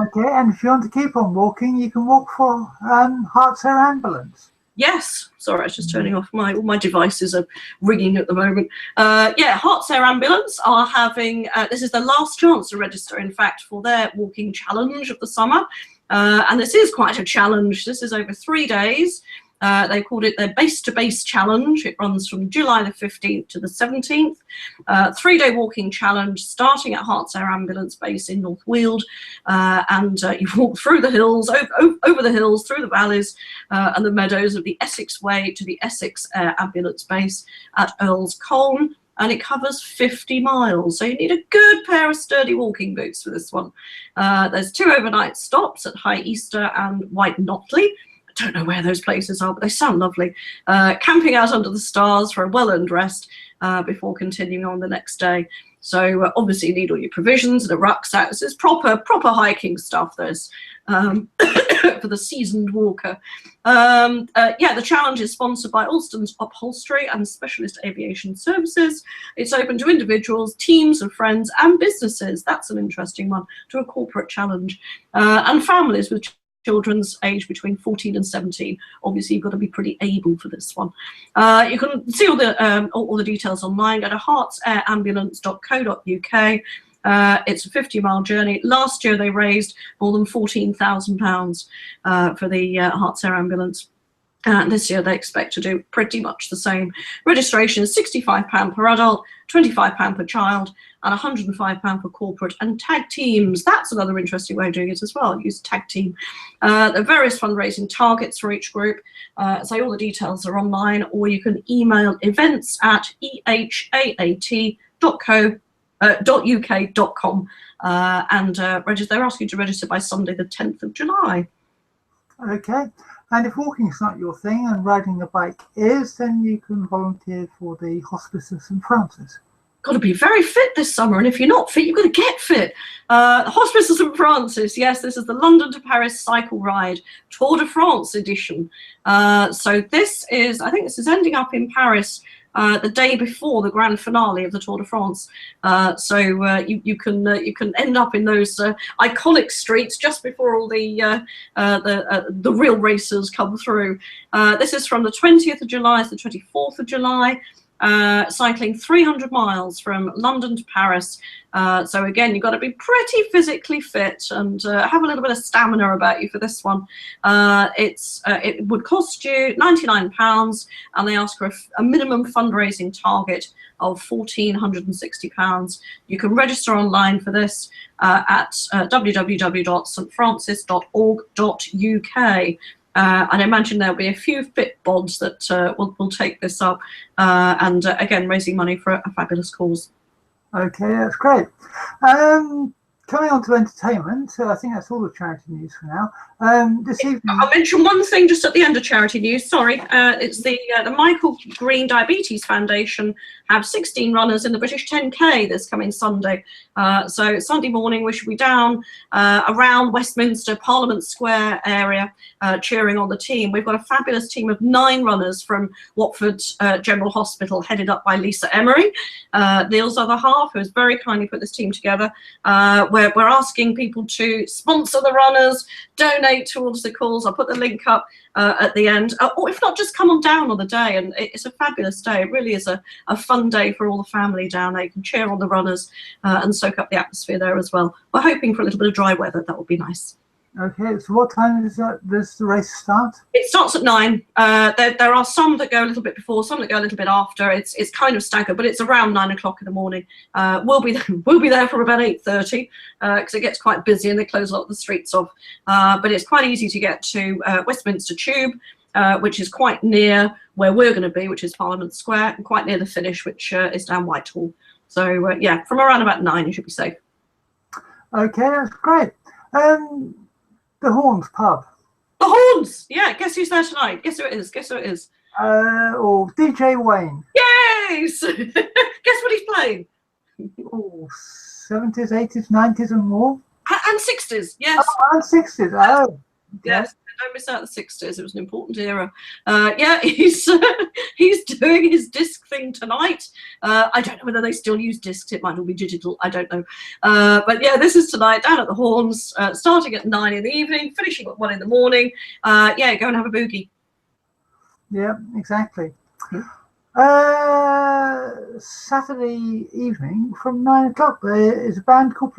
Okay, and if you want to keep on walking, you can walk for Herts Ambulance. Yes, sorry, I was just turning off all my devices are ringing at the moment. Yeah, Herts Ambulance are having, this is the last chance to register, in fact, for their walking challenge of the summer. And this is quite a challenge. This is over 3 days. They called it their base-to-base challenge. It runs from July the 15th to the 17th. 3-day walking challenge starting at Herts Air Ambulance Base in North Weald. And you walk through the hills, over the hills, through the valleys and the meadows of the Essex Way to the Essex Air Ambulance Base at Earl's Colne. And it covers 50 miles. So you need a good pair of sturdy walking boots for this one. There's 2 overnight stops at High Easter and White Notley. I don't know where those places are, but they sound lovely. Camping out under the stars for a well-earned rest before continuing on the next day. So obviously you need all your provisions and a rucksack. This is proper hiking stuff, this, for the seasoned walker. Yeah, the challenge is sponsored by Alston's Upholstery and Specialist Aviation Services. It's open to individuals, teams of friends and businesses. That's an interesting one, to a corporate challenge. And families with children's age between 14 and 17. Obviously, you've got to be pretty able for this one. You can see all the details online. Go to heartsAirambulance.co.uk. It's a 50-mile journey. Last year, they raised more than £14,000 for the Herts Air Ambulance. This year, they expect to do pretty much the same. Registration is £65 per adult, £25 per child, and £105 for corporate and tag teams. That's another interesting way of doing it as well. Use tag team. There are various fundraising targets for each group. So all the details are online, or you can email events@ehaat.co.uk.com and register. They're asking you to register by Sunday, the 10th of July. Okay. And if walking is not your thing and riding a bike is, then you can volunteer for the Hospice of St Francis. Got to be very fit this summer, and if you're not fit, you've got to get fit. The Hospice of St Francis, yes, this is the London to Paris cycle ride, Tour de France edition. So this is, I think this is ending up in Paris the day before the grand finale of the Tour de France. So you can end up in those iconic streets just before all the real racers come through. This is from the 20th of July to the 24th of July. Cycling 300 miles from London to Paris. So again, you've got to be pretty physically fit and have a little bit of stamina about you for this one. It would cost you £99, and they ask for a minimum fundraising target of £1,460. You can register online for this at www.stfrancis.org.uk. And I imagine there'll be a few fit bods that will take this up, and again, raising money for a fabulous cause. Okay, that's great. Coming on to entertainment, I think that's all the charity news for now. This evening, I'll mention one thing just at the end of charity news. Sorry, it's the Michael Green Diabetes Foundation have 16 runners in the British 10K this coming Sunday. So Sunday morning we should be down around Westminster Parliament Square area cheering on the team. We've got a fabulous team of 9 runners from Watford General Hospital, headed up by Neal Emery, Neal's other half, who has very kindly put this team together. We're asking people to sponsor the runners, donate towards the cause. I'll put the link up at the end, or if not, just come on down on the day. And it's a fabulous day. It really is a fun day for all the family down there. You can cheer on the runners and soak up the atmosphere there as well. We're hoping for a little bit of dry weather. That would be nice. okay, so what time does the race start? It starts at 9. There are some that go a little bit before, some that go a little bit after. It's kind of staggered, but it's around 9 o'clock in the morning. We'll be there from about 8:30 because it gets quite busy and they close a lot of the streets off. But it's quite easy to get to Westminster Tube, which is quite near where we're going to be, which is Parliament Square, and quite near the finish, which is down Whitehall. So yeah, from around about 9, you should be safe. Okay, that's great. The Horns pub. The Horns! Yeah, guess who's there tonight? Guess who it is? Guess who it is? Or DJ Waine. Yes! Guess what he's playing? Oh, 70s, 80s, 90s and more. And 60s, yes. Oh, and 60s. Oh, yes. Don't miss out the 60s. It was an important era. Yeah, he's doing his disc thing tonight. I don't know whether they still use discs. It might all be digital. I don't know. But yeah, this is tonight down at the Horns, starting at 9 in the evening, finishing at 1 in the morning. Yeah, go and have a boogie. Yeah, exactly. Saturday evening from 9 o'clock, there is a band called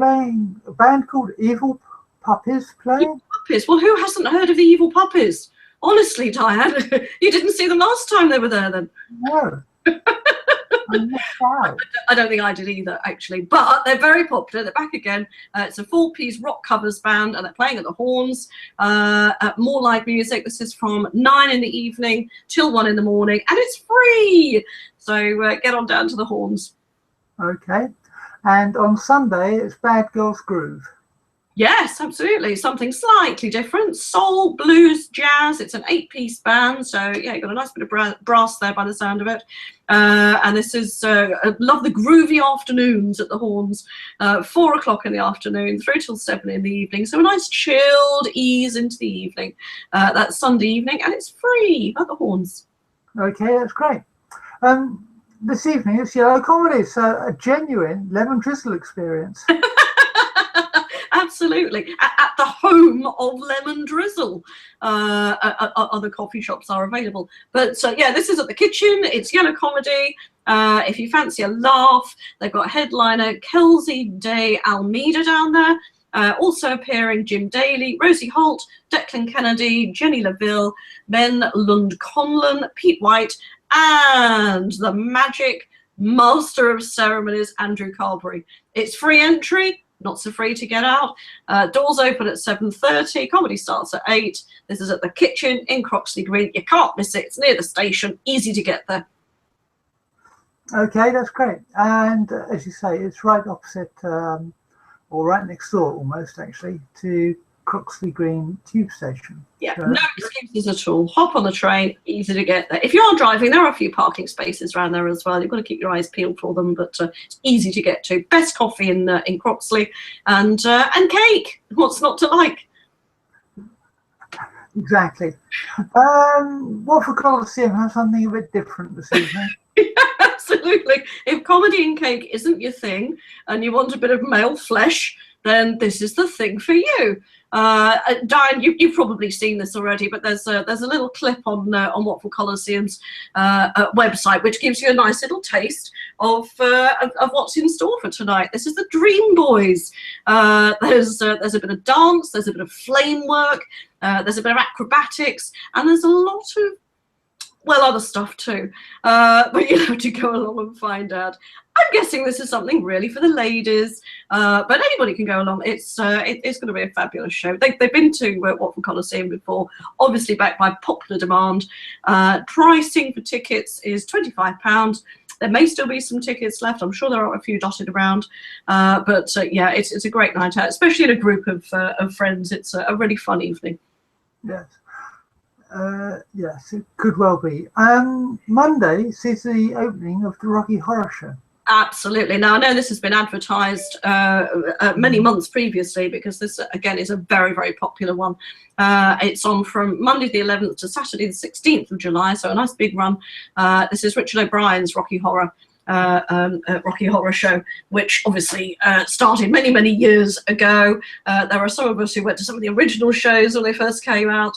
Evil Puppies playing. Evil Puppies. Well, who hasn't heard of the Evil Puppies? Honestly, Diane, you didn't see them last time they were there then? No. I missed out. I don't think I did either, actually. But they're very popular. They're back again. It's a 4-piece rock covers band, and they're playing at the Horns. More live music. This is from 9 in the evening till 1 in the morning, and it's free. So get on down to the Horns. Okay. And on Sunday, it's Bad Girls Groove. Yes, absolutely. Something slightly different. Soul, blues, jazz. It's an 8-piece band. So, yeah, you've got a nice bit of brass there by the sound of it. And this is, love the groovy afternoons at the Horns. 4 o'clock in the afternoon through till 7 in the evening. So a nice chilled ease into the evening. That's Sunday evening, and it's free at the Horns. Okay, that's great. This evening, it's Yellow Comedy. So a genuine lemon drizzle experience. Absolutely. At the home of Lemon Drizzle. Other coffee shops are available. But yeah, this is at the Kitchen. It's Yellow Comedy. If you fancy a laugh, they've got headliner Kelsey Day Almeida down there. Also appearing Jim Daly, Rosie Holt, Declan Kennedy, Jenny Laville, Ben Lund-Conlon, Pete White, and the magic master of ceremonies, Andrew Carberry. It's free entry. Not so free to get out. Doors open at 7:30. Comedy starts at 8. This is at the Kitchen in Croxley Green. You can't miss it. It's near the station. Easy to get there. Okay, that's great. And as you say, it's right opposite, or right next door almost, actually, to Croxley Green tube station. Yeah, no excuses at all. Hop on the train, easy to get there. If you are driving, there are a few parking spaces around there as well. You've got to keep your eyes peeled for them, but it's easy to get to. Best coffee in Croxley, and cake. What's not to like? Exactly. Watford Coliseum has something a bit different this evening. Absolutely. If comedy and cake isn't your thing, and you want a bit of male flesh, then this is the thing for you. Diane, you've probably seen this already, but there's a little clip on Watford Coliseum's website which gives you a nice little taste of what's in store for tonight. This is the Dream Boys. There's a bit of dance, there's a bit of flame work, there's a bit of acrobatics, and there's a lot of other stuff too. But you have to go along and find out. I'm guessing this is something really for the ladies, but anybody can go along. It's going to be a fabulous show. They've been to Watford Coliseum before, obviously backed by popular demand. Pricing for tickets is £25. There may still be some tickets left. I'm sure there are a few dotted around, but yeah, it's a great night out, especially in a group of friends. It's a really fun evening. Yes. Yes, it could well be. Monday sees the opening of the Rocky Horror Show. Absolutely. Now, I know this has been advertised many months previously, because this, again, is a very, very popular one. It's on from Monday the 11th to Saturday the 16th of July, so a nice big run. This is Richard O'Brien's Rocky Horror Show, which obviously started many, many years ago. There are some of us who went to some of the original shows when they first came out,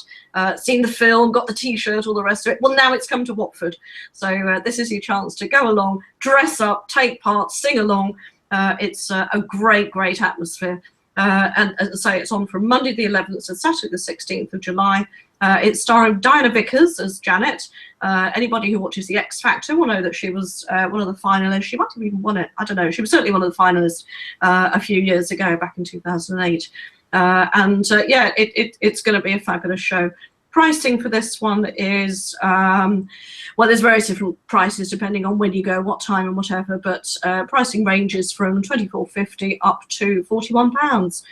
seen the film, got the t-shirt, all the rest of it. Well, now it's come to Watford, so this is your chance to go along, dress up, take part, sing along. It's a great atmosphere. And as I say, it's on from Monday the 11th to Saturday the 16th of July. It's starring Diana Vickers as Janet. Anybody who watches The X Factor will know that she was one of the finalists. She might have even won it. I don't know. She was certainly one of the finalists a few years ago, back in 2008. Yeah, it's going to be a fabulous show. Pricing for this one is, well, there's various different prices depending on when you go, what time and whatever, but pricing ranges from £24.50 up to £41,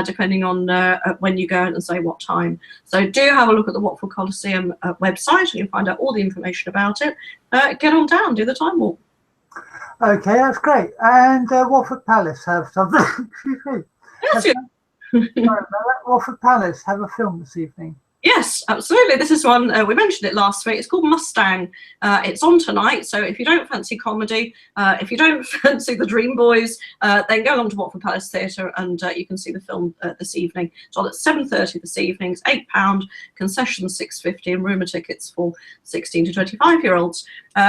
depending on when you go and say what time. So do have a look at the Watford Coliseum website, and you'll find out all the information about it. Get on down, do the time walk. Okay, that's great. And Watford Palace have something. Excuse me. Yes, sorry about that. Watford Palace have a film this evening. Yes, absolutely. This is one, we mentioned it last week. It's called Mustang. It's on tonight, so if you don't fancy comedy, if you don't fancy the Dream Boys, then go along to Watford Palace Theatre and you can see the film this evening. It's on at 7:30 this evening. It's £8, concessions £6.50, and rumour tickets for 16 to 25-year-olds.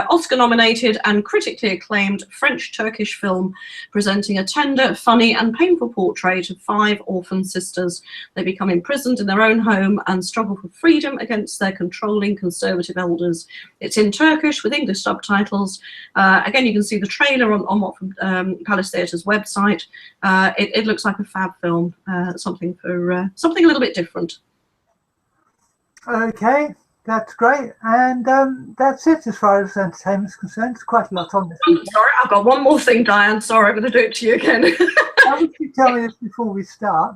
Oscar-nominated and critically acclaimed French-Turkish film presenting a tender, funny and painful portrait of 5 orphan sisters. They become imprisoned in their own home and struggle for freedom against their controlling conservative elders. It's in Turkish with English subtitles. Again, you can see the trailer on Watford Palace Theatre's website. It looks like a fab film, something a little bit different. Okay. That's great, and that's it as far as entertainment is concerned. There's quite a lot on this. Sorry, I've got one more thing, Diane. Sorry, I'm going to do it to you again. How would you tell me this before we start?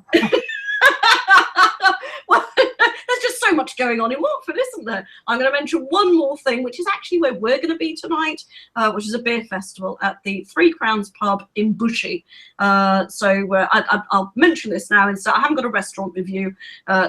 Well, there's just so much going on in Watford, isn't there? I'm going to mention one more thing, which is actually where we're going to be tonight, which is a beer festival at the 3 Crowns pub in Bushey. I'll mention this now. And so I haven't got a restaurant review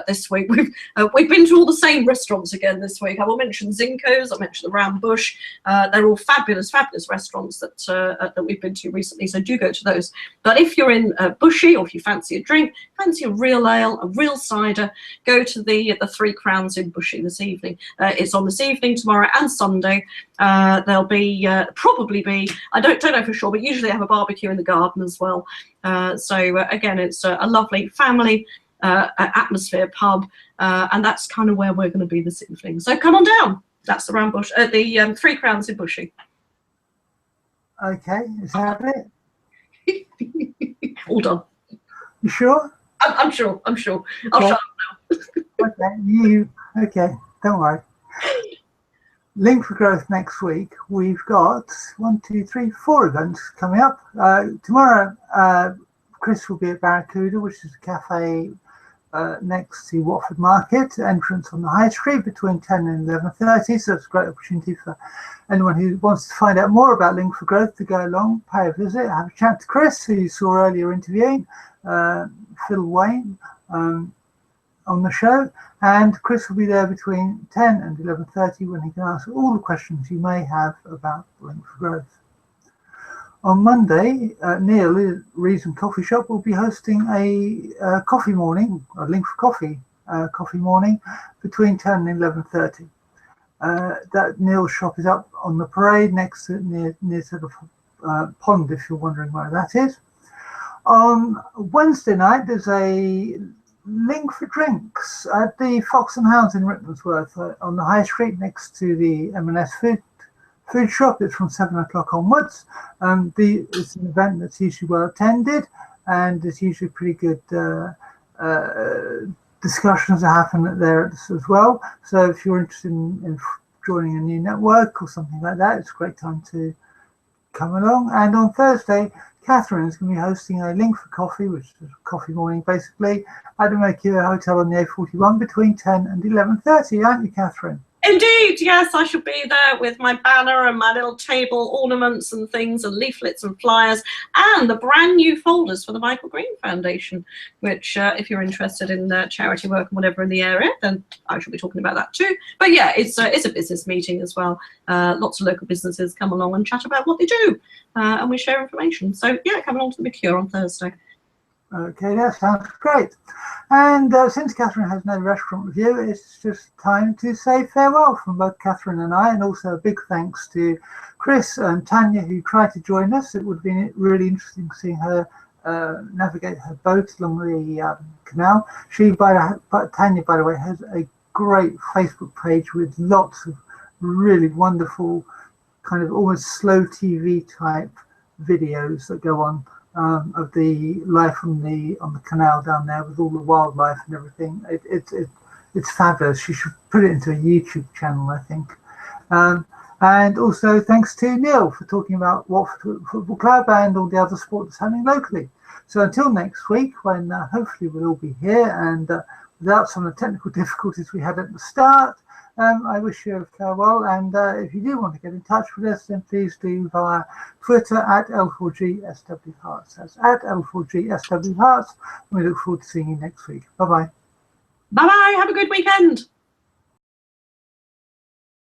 this week. We've been to all the same restaurants again this week. I will mention Zinco's. I'll mention the Round Bush. They're all fabulous restaurants that we've been to recently. So do go to those. But if you're in Bushey, or if you fancy a drink, fancy a real ale, a real cider, go to the 3 Crowns in Bushey this evening. It's on this evening, tomorrow and Sunday. There'll probably be, I don't know for sure, but usually they have a barbecue in the garden as well. Again, it's a lovely family atmosphere pub, and that's kind of where we're going to be this evening. So come on down. That's the Round Bush, the 3 Crowns in Bushey. Okay, is that it? All done. You sure? I'm sure. I'll shut up now. Okay, don't worry. Link for Growth next week. We've got 1, 2, 3, 4 events coming up. Tomorrow, Chris will be at Barracuda, which is a cafe next to Watford Market, entrance on the High Street between 10 and 11:30. So it's a great opportunity for anyone who wants to find out more about Link for Growth to go along, pay a visit, have a chat to Chris, who you saw earlier interviewing, Phil Waine on the show, and Chris will be there between 10 and 11:30 when he can answer all the questions you may have about Link for Growth. On Monday, Neal, Reason Coffee Shop, will be hosting a coffee morning, a Link for Coffee coffee morning between 10 and 11:30. That Neal's shop is up on the parade next to near sort of pond, if you're wondering where that is. On Wednesday night, there's a Link for Drinks at the Fox and Hounds in Rickmansworth on the High Street next to the M&S food shop. It's from 7 o'clock onwards. It's an event that's usually well attended, and there's usually pretty good discussions that happen there as well. So if you're interested in joining a new network or something like that, it's a great time to come along. And on Thursday, Catherine is going to be hosting a Link for Coffee, which is a coffee morning basically, at the Mercure Hotel on the A41 between 10 and 11:30, aren't you, Catherine? Indeed, yes, I shall be there with my banner and my little table ornaments and things and leaflets and flyers and the brand new folders for the Michael Green Foundation, which if you're interested in charity work and whatever in the area, then I shall be talking about that too. But yeah, it's a business meeting as well. Lots of local businesses come along and chat about what they do, and we share information. So yeah, come along to the Mercure on Thursday. Okay, that sounds great. And since Catherine has no restaurant review, it's just time to say farewell from both Catherine and I, and also a big thanks to Chris and Tania, who tried to join us. It would have been really interesting seeing her navigate her boat along the canal. Tania, by the way, has a great Facebook page with lots of really wonderful kind of almost slow TV type videos that go on. Of the life on the canal down there with all the wildlife and everything. It's fabulous. She should put it into a YouTube channel, I think. And also thanks to Neal for talking about Watford Football Club and all the other sports happening locally. So until next week, when hopefully we'll all be here and without some of the technical difficulties we had at the start, I wish you a farewell, and if you do want to get in touch with us, then please do via Twitter at L4GSWHearts. That's at L4GSWHearts. We look forward to seeing you next week. Bye-bye. Bye-bye. Have a good weekend.